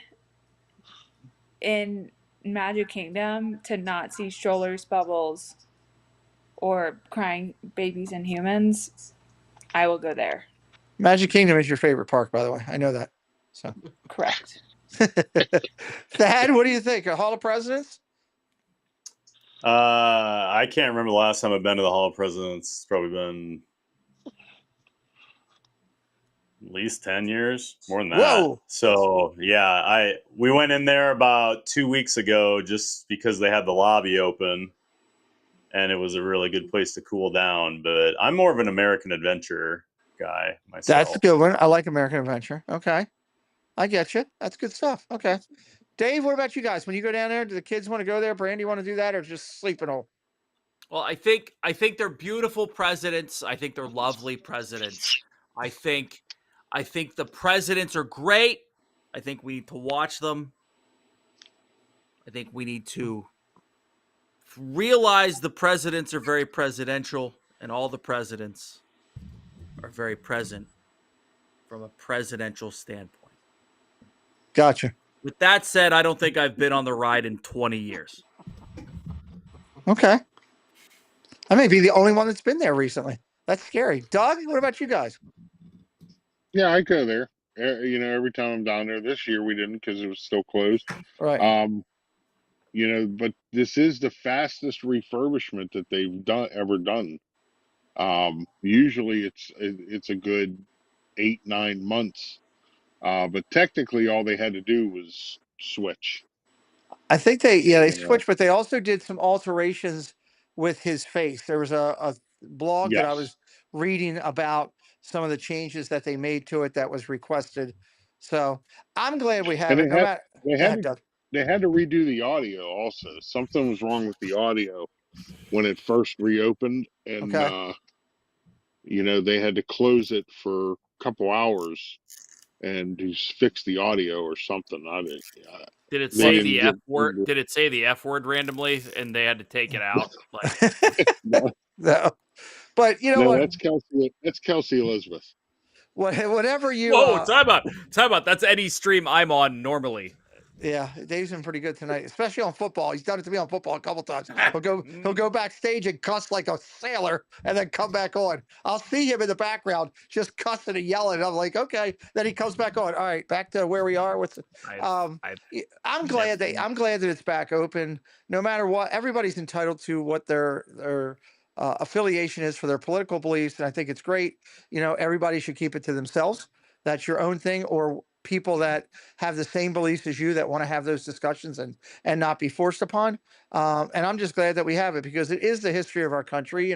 in Magic Kingdom to not see strollers, bubbles, or crying babies and humans, I will go there. Magic Kingdom is your favorite park, by the way. I know that. So correct. Thad, what do you think? A Hall of Presidents? I can't remember the last time I've been to the Hall of Presidents. It's probably been at least 10 years, more than that. Whoa. So yeah, we went in there about 2 weeks ago just because they had the lobby open and it was a really good place to cool down. But I'm more of an American Adventure guy myself. That's a good one. I like American Adventure. Okay. I get you. That's good stuff. Okay. Dave, what about you guys? When you go down there, do the kids want to go there? Brandy want to do that or just sleep at home? Well, I think they're beautiful presidents. I think they're lovely presidents. I think the presidents are great. I think we need to watch them. I think we need to realize the presidents are very presidential and all the presidents are very present from a presidential standpoint. Gotcha. With that said, I don't think I've been on the ride in 20 years. Okay. I may be the only one that's been there recently. That's scary. Doug, what about you guys? Yeah, I go there. Every time I'm down there. This year we didn't because it was still closed. Right. But this is the fastest refurbishment that they've ever done. Usually it's a good 8-9 months. But technically all they had to do was switch. I think they switched, but they also did some alterations with his face. There was a blog that I was reading about some of the changes that they made to it that was requested. So I'm glad we have And it. No matter they had to redo the audio also. Something was wrong with the audio when it first reopened, and they had to close it for a couple hours and to fix the audio or something. Did it say the F word? Did it say the F word randomly and they had to take it out? No. But you know what? That's Kelsey Elizabeth. Whatever you. Whoa! Time out. That's any stream I'm on normally. Yeah, Dave's been pretty good tonight, especially on football. He's done it to me on football a couple times. He'll go backstage and cuss like a sailor, and then come back on. I'll see him in the background just cussing and yelling. I'm like, okay. Then he comes back on. All right, back to where we are. I'm glad that it's back open. No matter what, everybody's entitled to what their affiliation is for their political beliefs, and I think it's great. Everybody should keep it to themselves. That's your own thing, or people that have the same beliefs as you that want to have those discussions and not be forced upon. And I'm just glad that we have it because it is the history of our country.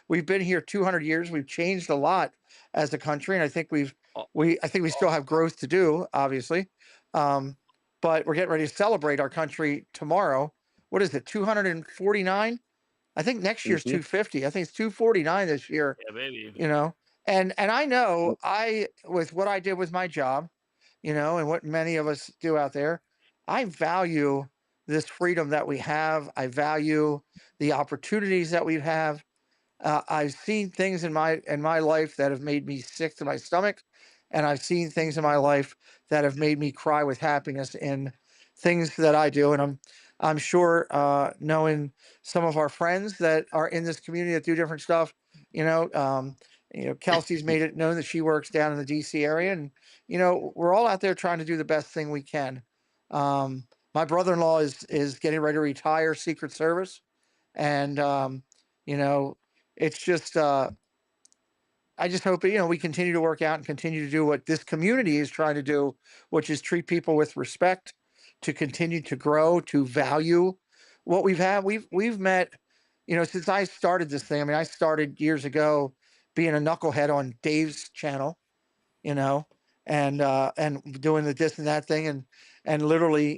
We've been here 200 years. We've changed a lot as a country, and I think we still have growth to do, obviously. But we're getting ready to celebrate our country tomorrow. What is it? 249? I think next year's 250. I think it's 249 this year. Yeah, baby. And I know with what I did with my job, and what many of us do out there, I value this freedom that we have. I value the opportunities that we have. I've seen things in my life that have made me sick to my stomach, and I've seen things in my life that have made me cry with happiness in things that I do. And I'm sure, knowing some of our friends that are in this community that do different stuff, Kelsey's made it known that she works down in the DC area, and we're all out there trying to do the best thing we can. My brother-in-law is getting ready to retire Secret Service, and it's just I just hope we continue to work out and continue to do what this community is trying to do, which is treat people with respect, to continue to grow, to value what we've had. We've met, since I started this thing. I mean, I started years ago being a knucklehead on Dave's channel, and doing the this and that thing, and literally,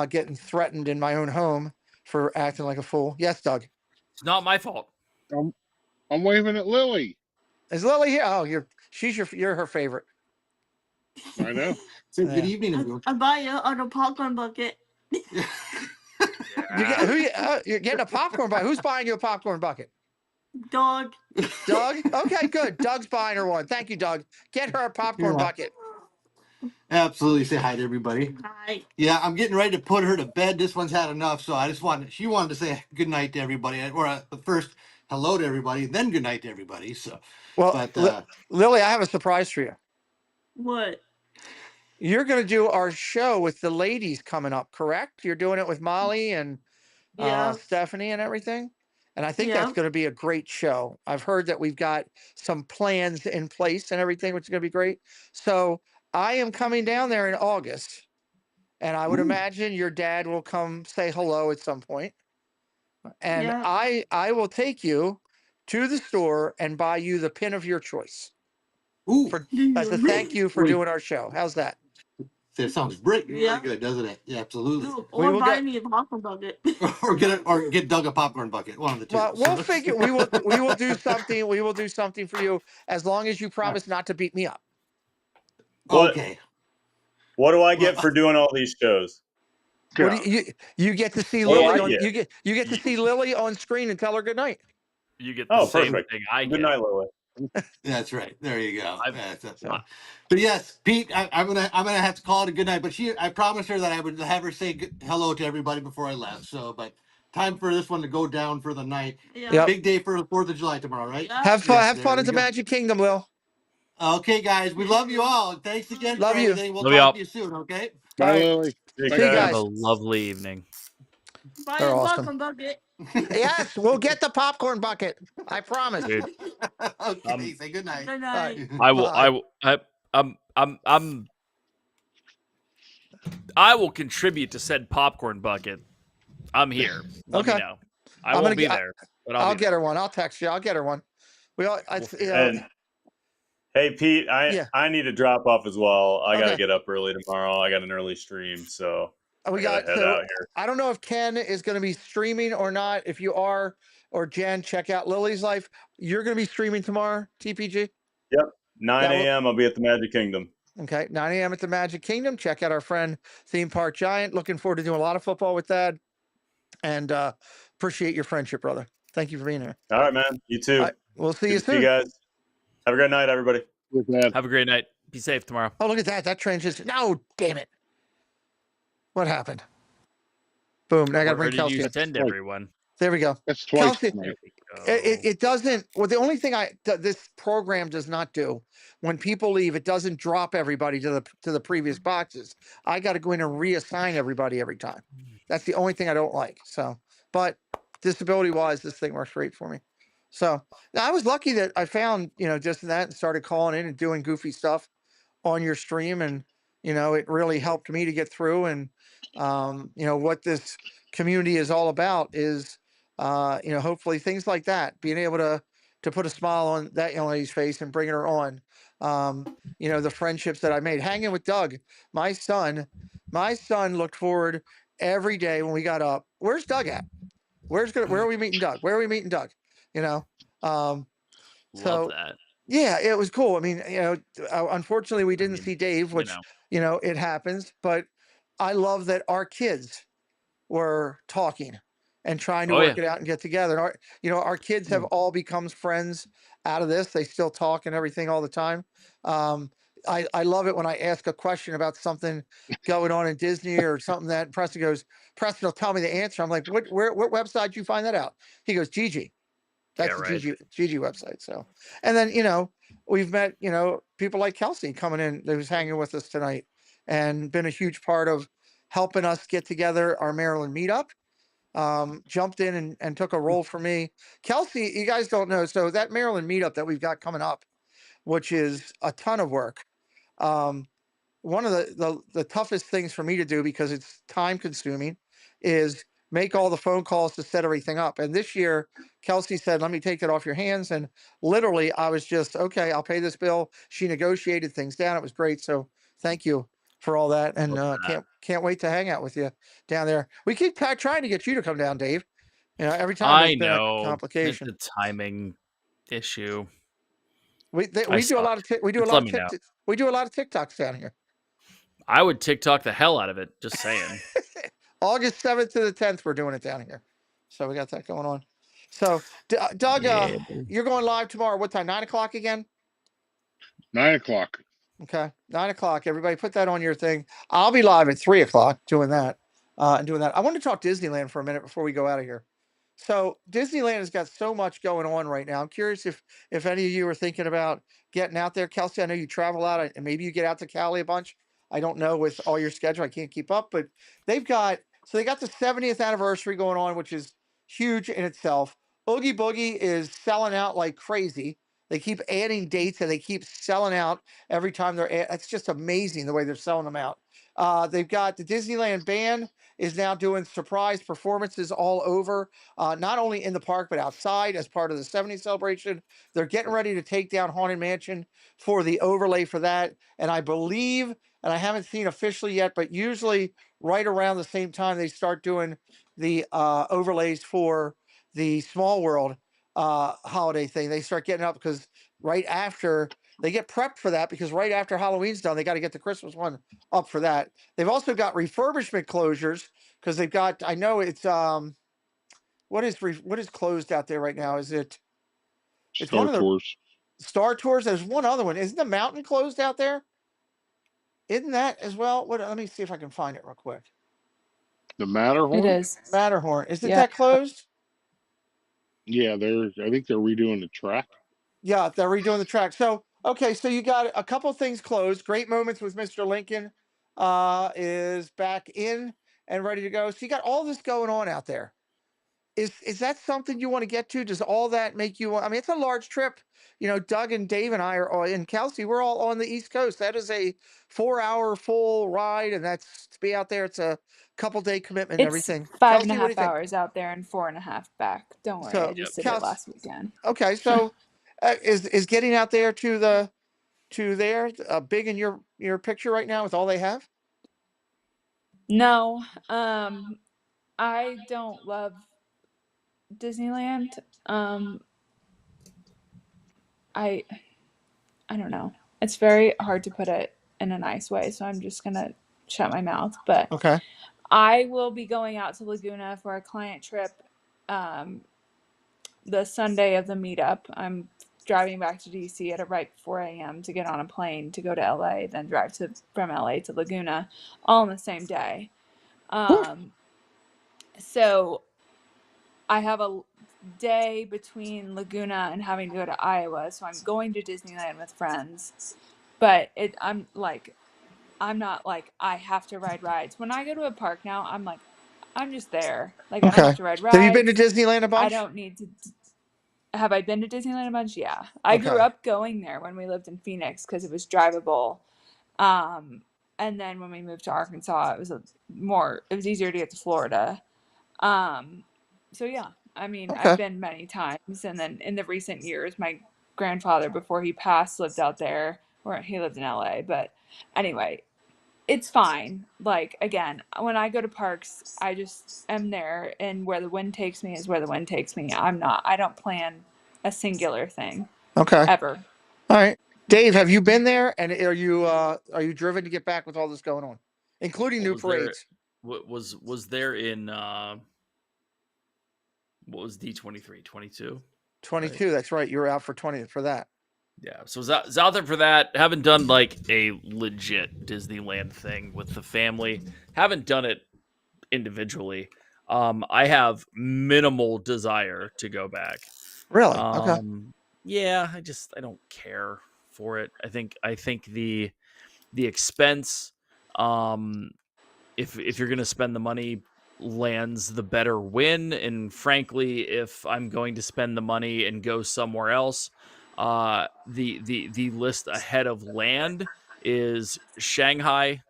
getting threatened in my own home for acting like a fool. Yes, Doug. It's not my fault. I'm waving at Lily. Is Lily here? Oh, you're her favorite. I know. So good evening, everyone. I buy you on a popcorn bucket. You're getting a popcorn bucket. Who's buying you a popcorn bucket? Dog. Doug? Okay, good. Doug's buying her one. Thank you, Doug. Get her a popcorn bucket. Absolutely. Say hi to everybody. Hi. Yeah, I'm getting ready to put her to bed. This one's had enough, so she wanted to say good night to everybody, or first hello to everybody, then good night to everybody. So, well, but Lily, I have a surprise for you. What? You're going to do our show with the ladies coming up, correct? You're doing it with Molly and Stephanie and everything. And I think that's going to be a great show. I've heard that we've got some plans in place and everything, which is going to be great. So I am coming down there in August, and I would imagine your dad will come say hello at some point. And I will take you to the store and buy you the pin of your choice. As a thank you for doing our show. How's that? That sounds really good, doesn't it? Yeah, absolutely. Or buy me a popcorn bucket. or get Doug a popcorn bucket. One of the two. Well, we'll figure. We will do something. We will do something for you as long as you promise not to beat me up. Okay. What do I get for doing all these shows? What do you get to see Lily on you get to see Lily on screen and tell her good night. You get the same thing I get. Good night, Lily. That's right. There you go. But yes, Pete, I'm gonna have to call it a good night. But I promised her that I would have her say hello to everybody before I left. So, but time for this one to go down for the night. Yeah. Big day for the 4th of July tomorrow, right? Have fun. Have fun at the Magic Kingdom, Lil. Okay, guys, we love you all. Thanks again love for you. everything. We'll love talk to you soon. Okay. Bye, Lily. See you guys. Have a lovely evening. Buy They're a awesome. popcorn bucket. Yes, we'll get the popcorn bucket. I promise. Dude. Okay, say good night. Good night. I will contribute to said popcorn bucket. I'm here. Let me know. I won't be there, but I'll get her one. I'll text you. I'll get her one. Hey Pete, I need to drop off as well. I gotta get up early tomorrow. I got an early stream, so I gotta head out here. I don't know if Ken is going to be streaming or not. If you are, or Jen, check out Lily's Life. You're going to be streaming tomorrow, TPG? Yep, 9 a.m. I'll be at the Magic Kingdom. Okay, 9 a.m. at the Magic Kingdom. Check out our friend Theme Park Giant. Looking forward to doing a lot of football with that, and appreciate your friendship, brother. Thank you for being here. All right, man. You too. Right, we'll see you soon. See you guys. Have a great night, everybody. Have a great night. Be safe tomorrow. Oh, look at that. That transition. No, damn it. What happened? Boom. I got to bring Kelsey. Where did you send everyone? There we go. That's twice. Kelsey, it doesn't. Well, the only thing this program does not do, when people leave, it doesn't drop everybody to the previous boxes. I got to go in and reassign everybody every time. That's the only thing I don't like. So, but disability wise, this thing works great for me. So I was lucky that I found, just that and started calling in and doing goofy stuff on your stream. And, it really helped me to get through. And, what this community is all about is, hopefully things like that, being able to put a smile on that young lady's face and bringing her on, the friendships that I made hanging with Doug, my son looked forward every day when we got up. Where's Doug at? Where are we meeting Doug? Where are we meeting Doug? Love that. Yeah, it was cool. I mean, unfortunately we didn't see Dave, which, it happens, but I love that our kids were talking and trying to Oh, work yeah. it out and get together. And our kids have all become friends out of this. They still talk and everything all the time. I love it when I ask a question about something going on in Disney or something that Preston will tell me the answer. I'm like, what website did you find that out? He goes, Gigi. That's Yeah, the right. Gigi website. So, and then, we've met, people like Kelsey coming in, that was hanging with us tonight and been a huge part of helping us get together our Maryland meetup. Jumped in and took a role for me. Kelsey, you guys don't know. So that Maryland meetup that we've got coming up, which is a ton of work. One of the toughest things for me to do, because it's time consuming, is make all the phone calls to set everything up. And this year, Kelsey said, let me take it off your hands. And literally, I was just, okay, I'll pay this bill. She negotiated things down. It was great. So thank you for all that. And can't wait to hang out with you down there. We keep trying to get you to come down, Dave. Every time there's been a It's complication. a timing issue. We do a lot of we do a lot of TikToks down here. I would TikTok the hell out of it. Just saying. August 7th to the 10th, we're doing it down here. So we got that going on. So, Doug, Yeah. you're going live tomorrow. What time? 9 o'clock again? 9 o'clock. Okay. 9 o'clock. Everybody put that on your thing. I'll be live at 3 o'clock doing that. I want to talk Disneyland for a minute before we go out of here. So Disneyland has got so much going on right now. I'm curious if any of you are thinking about getting out there. Kelsey, I know you travel out, and maybe you get out to Cali a bunch. I don't know with all your schedule. I can't keep up, but they got the 70th anniversary going on, which is huge in itself. Oogie Boogie is selling out like crazy. They keep adding dates and they keep selling out every time it's just amazing the way they're selling them out. They've got the Disneyland band is now doing surprise performances all over, not only in the park, but outside as part of the 70th celebration. They're getting ready to take down Haunted Mansion for the overlay for that. And I believe, and I haven't seen officially yet, but usually right around the same time they start doing the overlays for the Small World holiday thing. They start getting up because right after they get prepped for that, because right after Halloween's done, they got to get the Christmas one up for that. They've also got refurbishment closures because they've got, I know it's what is closed out there right now? Is it's Star Tours. Star Tours? There's one other one. Isn't the Mountain closed out there? Isn't that as well? Let me see if I can find it real quick. The Matterhorn? It is. Matterhorn. Isn't that closed? Yeah, I think they're redoing the track. Yeah, they're redoing the track. So, okay, so you got a couple things closed. Great Moments with Mr. Lincoln is back in and ready to go. So you got all this going on out there. Is that something you want to get to? Does all that make you? I mean, it's a large trip. Doug and Dave and I and Kelsey, we're all on the East Coast. That is a 4-hour full ride, and that's to be out there. It's a couple-day commitment and It's everything. 5.5 Kelsey, what do you think? hours out there and 4.5 back. Don't worry, I just did it last weekend. Okay, so is getting out there to there big in your picture right now with all they have? No, I don't love Disneyland. I don't know. It's very hard to put it in a nice way, so I'm just gonna shut my mouth. But okay, I will be going out to Laguna for a client trip the Sunday of the meetup. I'm driving back to DC at right 4 a.m. to get on a plane to go to LA, then drive from LA to Laguna, all in the same day. So I have a day between Laguna and having to go to Iowa, so I'm going to Disneyland with friends. But I'm not like I have to ride rides. When I go to a park now, I'm just there. Like I don't have to ride rides. Have you been to Disneyland a bunch? I don't need to. Have I been to Disneyland a bunch? Yeah. I grew up going there when we lived in Phoenix because it was drivable. And then when we moved to Arkansas, it was easier to get to Florida. So yeah, I mean, I've been many times. And then in the recent years, my grandfather, before he passed, lived out there, or he lived in LA. But anyway, it's fine. Like, again, when I go to parks, I just am there, and where the wind takes me is where the wind takes me. I don't plan a singular thing. Okay. Ever. All right. Dave, have you been there? And are you driven to get back with all this going on, including new parades? was there in what was D23? 22? 22. Right? That's right. You were out for 20 for that. Yeah, so I was out there for that. Haven't done like a legit Disneyland thing with the family. Haven't done it individually. I have minimal desire to go back. Really? Okay. Yeah, I don't care for it. I think the expense, if you're gonna spend the money, lands the better win. And frankly, if I'm going to spend the money and go somewhere else, the list ahead of land is Shanghai,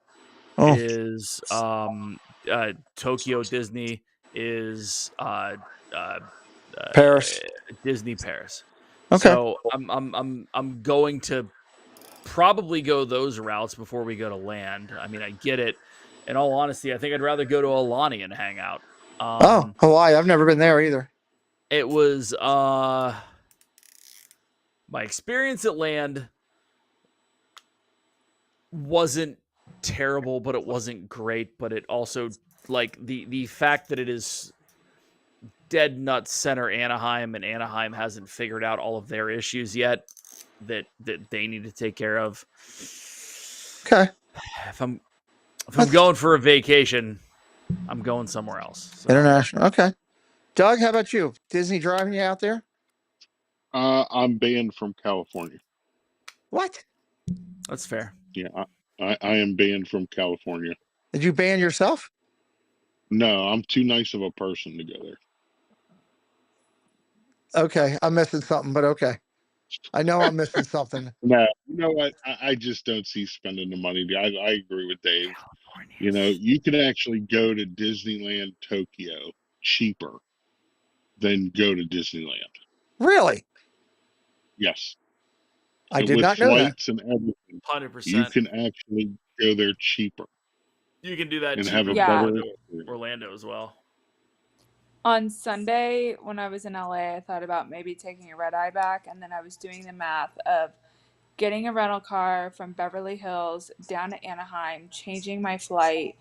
is Tokyo Disney, is Paris. Disney Paris. Okay. So I'm going to probably go those routes before we go to land. I mean, I get it. In all honesty, I think I'd rather go to Alani and hang out. Hawaii. I've never been there either. It was my experience at land wasn't terrible, but it wasn't great. But it also, like, the fact that it is dead nuts center Anaheim, and Anaheim hasn't figured out all of their issues yet that they need to take care of. Okay. If I'm going for a vacation, I'm going somewhere else. So. International. Okay. Doug, how about you? Disney driving you out there? I'm banned from California. What? That's fair. Yeah, I am banned from California. Did you ban yourself? No, I'm too nice of a person to go there. Okay, I'm missing something, but okay. I know I'm missing something. No, you know what? I just don't see spending the money. I agree with Dave. California. You know, you can actually go to Disneyland Tokyo cheaper than go to Disneyland. Really? Yes. I did not know that. Flights and everything. 100%. You can actually go there cheaper. You can do that and cheaper. Have a better Orlando as well. On Sunday, when I was in LA, I thought about maybe taking a red eye back, and then I was doing the math of getting a rental car from Beverly Hills down to Anaheim, changing my flight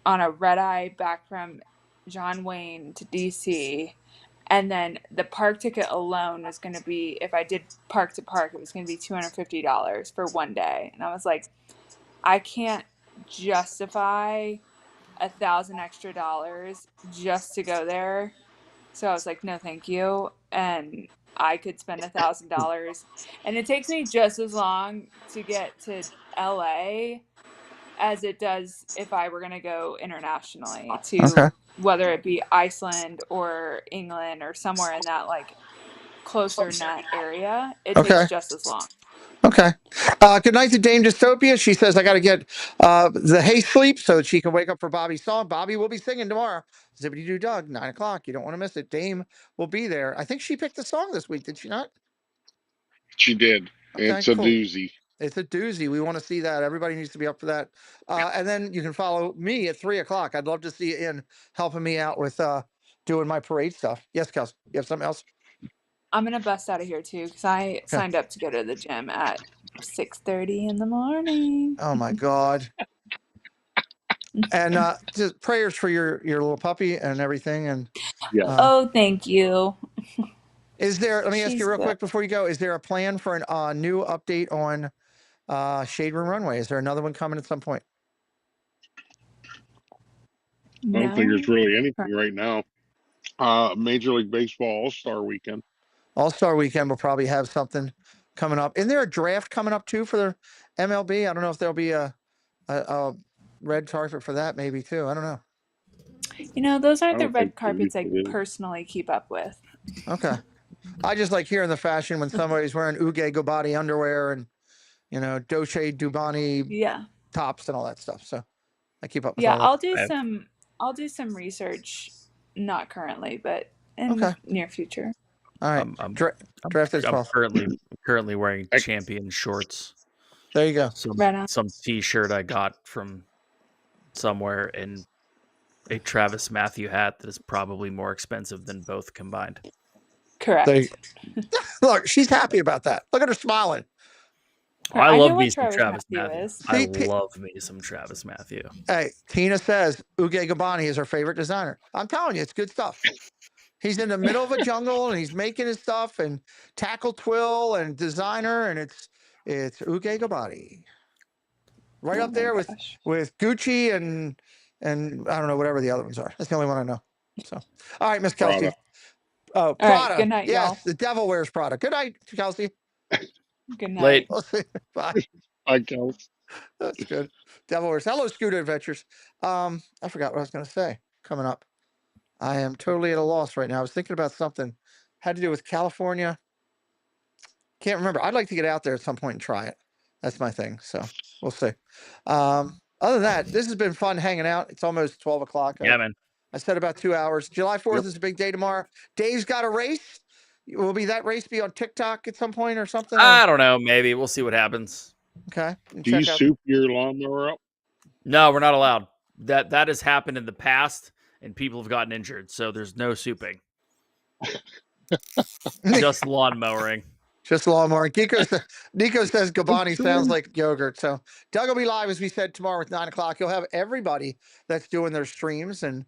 on a red eye back from John Wayne to DC, and then the park ticket alone was going to be, if I did park to park, it was going to be $250 for one day. And I was like, I can't justify $1,000 extra just to go there. So I was like, no, thank you. And I could spend $1,000, and it takes me just as long to get to LA as it does if I were going to go internationally to whether it be Iceland or England or somewhere in that like closer net area. It takes just as long. Okay. Good night to Dame Dystopia. She says, I got to get the hay sleep so that she can wake up for Bobby's song. Bobby will be singing tomorrow. Zippity Doo Doug, 9 o'clock. You don't want to miss it. Dame will be there. I think she picked the song this week, did she not? She did. Okay, it's a doozy. It's a doozy. We want to see that. Everybody needs to be up for that. And then you can follow me at 3 o'clock. I'd love to see you in helping me out with doing my parade stuff. Yes, Kels, you have something else? I'm going to bust out of here too because I signed up to go to the gym at 6:30 in the morning. Oh, my God. And just prayers for your little puppy and everything. And oh, thank you. Is there, let me ask you real quick before you go, is there a plan for a new update on Shade Room Runway? Is there another one coming at some point? I don't think there's really anything right now. Major League Baseball All-Star Weekend. All-Star Weekend will probably have something coming up. Isn't there a draft coming up too for the MLB? I don't know if there'll be a red carpet for that maybe too. I don't know. You know, those aren't the red carpets I personally keep up with. Okay. I just like hearing the fashion when somebody's wearing Uge Gobati underwear and, you know, Dolce Dubani tops and all that stuff. So I keep up with all that. I'll do some research, not currently, but in the near future. All right. I'm currently wearing champion shorts. There you go. Some t-shirt I got from somewhere, and a Travis Matthew hat that is probably more expensive than both combined. Correct. Look, she's happy about that. Look at her smiling. I know love what me some Travis Travis Matthew Matthew. is. I love me some Travis Matthew. Hey, Tina says Uge Gabani is her favorite designer. I'm telling you, it's good stuff. He's in the middle of a jungle and he's making his stuff and tackle twill and designer, and it's Uge Gabani. Right up there with Gucci and I don't know, whatever the other ones are. That's the only one I know. So, all right, Miss Kelsey. Prada. Oh, All right, Prada. good night, Yes, y'all. the devil wears Prada. Good night, Kelsey. Good night. Late. We'll see. Bye. Bye, Kelsey. That's good. Devil wears. Hello, Scooter Adventures. I forgot what I was going to say. Coming up, I am totally at a loss right now. I was thinking about something had to do with California. Can't remember. I'd like to get out there at some point and try it. That's my thing. So we'll see. Other than that, this has been fun hanging out. It's almost 12 o'clock. Yeah, man. I said about 2 hours. July 4th Yep. is a big day tomorrow. Dave's got a race. Will that race be on TikTok at some point or something? I don't know. Maybe we'll see what happens. Okay. Do you soup your lawnmower up? No, we're not allowed. That has happened in the past, and people have gotten injured. So there's no souping. Just lawn mowing. Just lawnmower. Nico says Gabani sounds like yogurt. So Doug will be live, as we said, tomorrow at 9 o'clock. He'll have everybody that's doing their streams and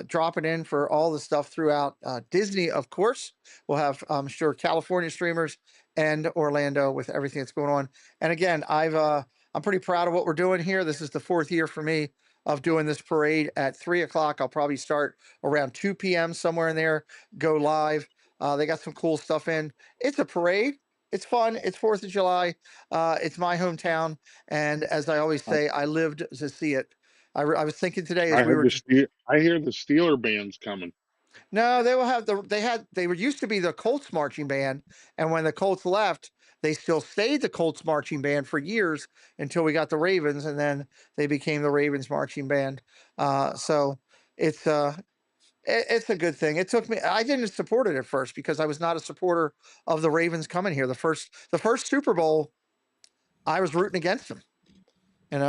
dropping in for all the stuff throughout Disney, of course. We'll have, I'm sure, California streamers and Orlando with everything that's going on. And again, I'm pretty proud of what we're doing here. This is the 4th year for me of doing this parade at 3 o'clock. I'll probably start around 2 p.m. somewhere in there, go live. They got some cool stuff in. It's a parade. It's fun. It's 4th of July. It's my hometown. And as I always say, I lived to see it. I was thinking today as I we were. I hear the Steeler band's coming. No, they will have they were used to be the Colts marching band. And when the Colts left, they still stayed the Colts marching band for years until we got the Ravens. And then they became the Ravens marching band. So it's a good thing. It took me. I didn't support it at first because I was not a supporter of the Ravens coming here. The first Super Bowl, I was rooting against them.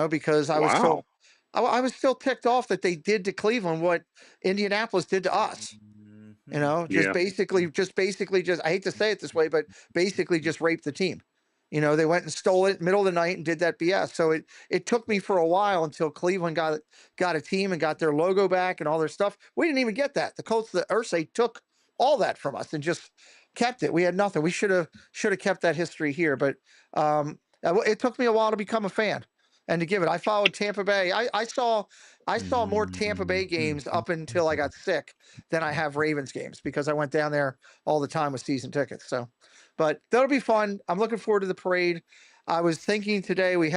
Because I was still ticked off that they did to Cleveland what Indianapolis did to us. Just basically, I hate to say it this way, but basically just raped the team. They went and stole it middle of the night and did that BS. So it took me for a while until Cleveland got a team and got their logo back and all their stuff. We didn't even get that. The Colts, the Ursay took all that from us and just kept it. We had nothing. We should have kept that history here. But it took me a while to become a fan and to give it. I followed Tampa Bay. I saw more Tampa Bay games up until I got sick than I have Ravens games because I went down there all the time with season tickets. So. But that'll be fun. I'm looking forward to the parade. I was thinking today we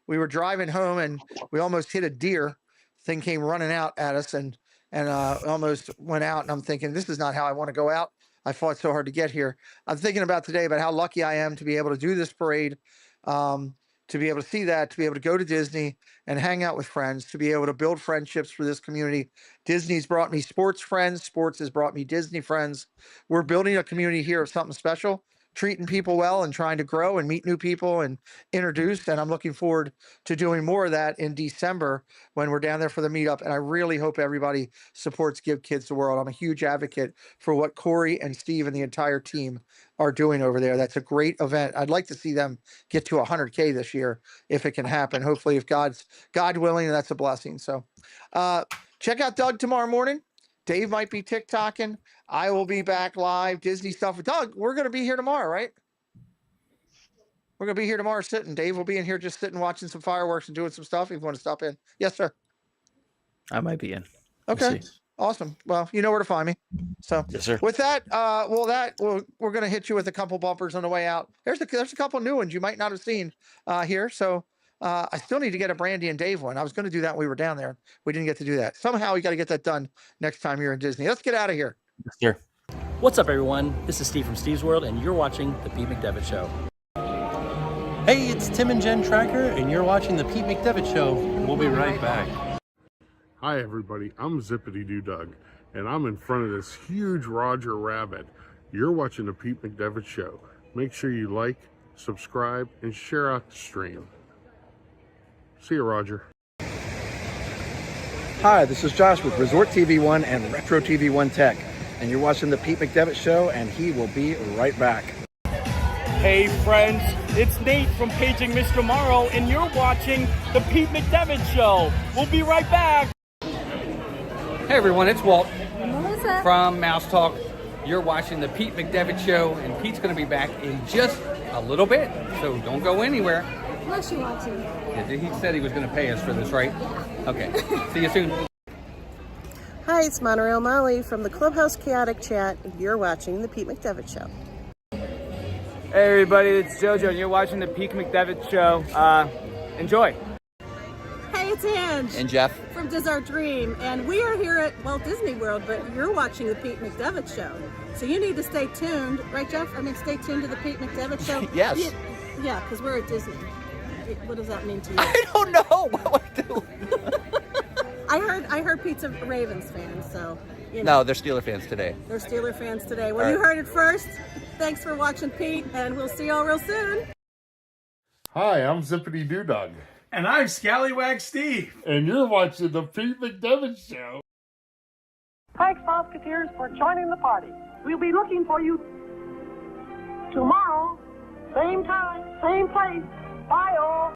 were driving home and we almost hit a deer. Thing came running out at us and almost went out. And I'm thinking, this is not how I want to go out. I fought so hard to get here. I'm thinking about today about how lucky I am to be able to do this parade, to be able to see that, to be able to go to Disney and hang out with friends, to be able to build friendships for this community. Disney's brought me sports friends. Sports has brought me Disney friends. We're building a community here of something special, treating people well and trying to grow and meet new people and introduce. And I'm looking forward to doing more of that in December when we're down there for the meetup. And I really hope everybody supports Give Kids the World. I'm a huge advocate for what Corey and Steve and the entire team are doing over there. That's a great event. I'd like to see them get to 100K this year if it can happen. Hopefully, if God willing, that's a blessing. So check out Doug tomorrow morning. Dave might be TikToking. I will be back live. Disney stuff with Doug. We're going to be here tomorrow, right? We're going to be here tomorrow sitting. Dave will be in here just sitting, watching some fireworks and doing some stuff if you want to stop in. Yes, sir. I might be in. Okay. Awesome. Well, you know where to find me. So yes, sir. With that, we're going to hit you with a couple bumpers on the way out. There's a couple new ones you might not have seen here. So I still need to get a Brandy and Dave one. I was going to do that when we were down there. We didn't get to do that. Somehow we got to get that done next time you're in Disney. Let's get out of here. Yes, sir. What's up, everyone? This is Steve from Steve's World, and you're watching The Pete McDevitt Show. Hey, it's Tim and Jen Tracker, and you're watching The Pete McDevitt Show. We'll be right back. Hi, everybody. I'm Zippity Doo Doug, and I'm in front of this huge Roger Rabbit. You're watching The Pete McDevitt Show. Make sure you like, subscribe, and share out the stream. See you, Roger. Hi, this is Josh with Resort TV One and Retro TV One Tech, and you're watching The Pete McDevitt Show, and he will be right back. Hey friends, it's Nate from Paging Mr. Morrow, and you're watching The Pete McDevitt Show. We'll be right back. Hey everyone, it's Walt from Mouse Talk. You're watching The Pete McDevitt Show, and Pete's going to be back in just a little bit, so don't go anywhere. Unless you want to. Yeah, he said he was going to pay us for this, right? Okay, see you soon. Hi, it's Monorail Molly from the Clubhouse Chaotic Chat. You're watching The Pete McDevitt Show. Hey everybody, it's JoJo, and you're watching The Pete McDevitt Show. Enjoy. Hey, it's Ange. And Jeff. From Does Our Dream. And we are here at Walt Disney World, but you're watching The Pete McDevitt Show. So you need to stay tuned. Right, Jeff? I mean, stay tuned to The Pete McDevitt Show. Yes. Yeah, because we're at Disney. What does that mean to you? I don't know. What do I do? I heard Pete's a Ravens fan, so you know. No, they're Steeler fans today. They're Steeler fans today. Well, you heard it first. Thanks for watching, Pete, and we'll see y'all real soon. Hi, I'm Zippity Doo Dog. And I'm Scallywag Steve. And you're watching The Pete McDevitt Show. Thanks, Musketeers, for joining the party. We'll be looking for you tomorrow, same time, same place. Bye, all.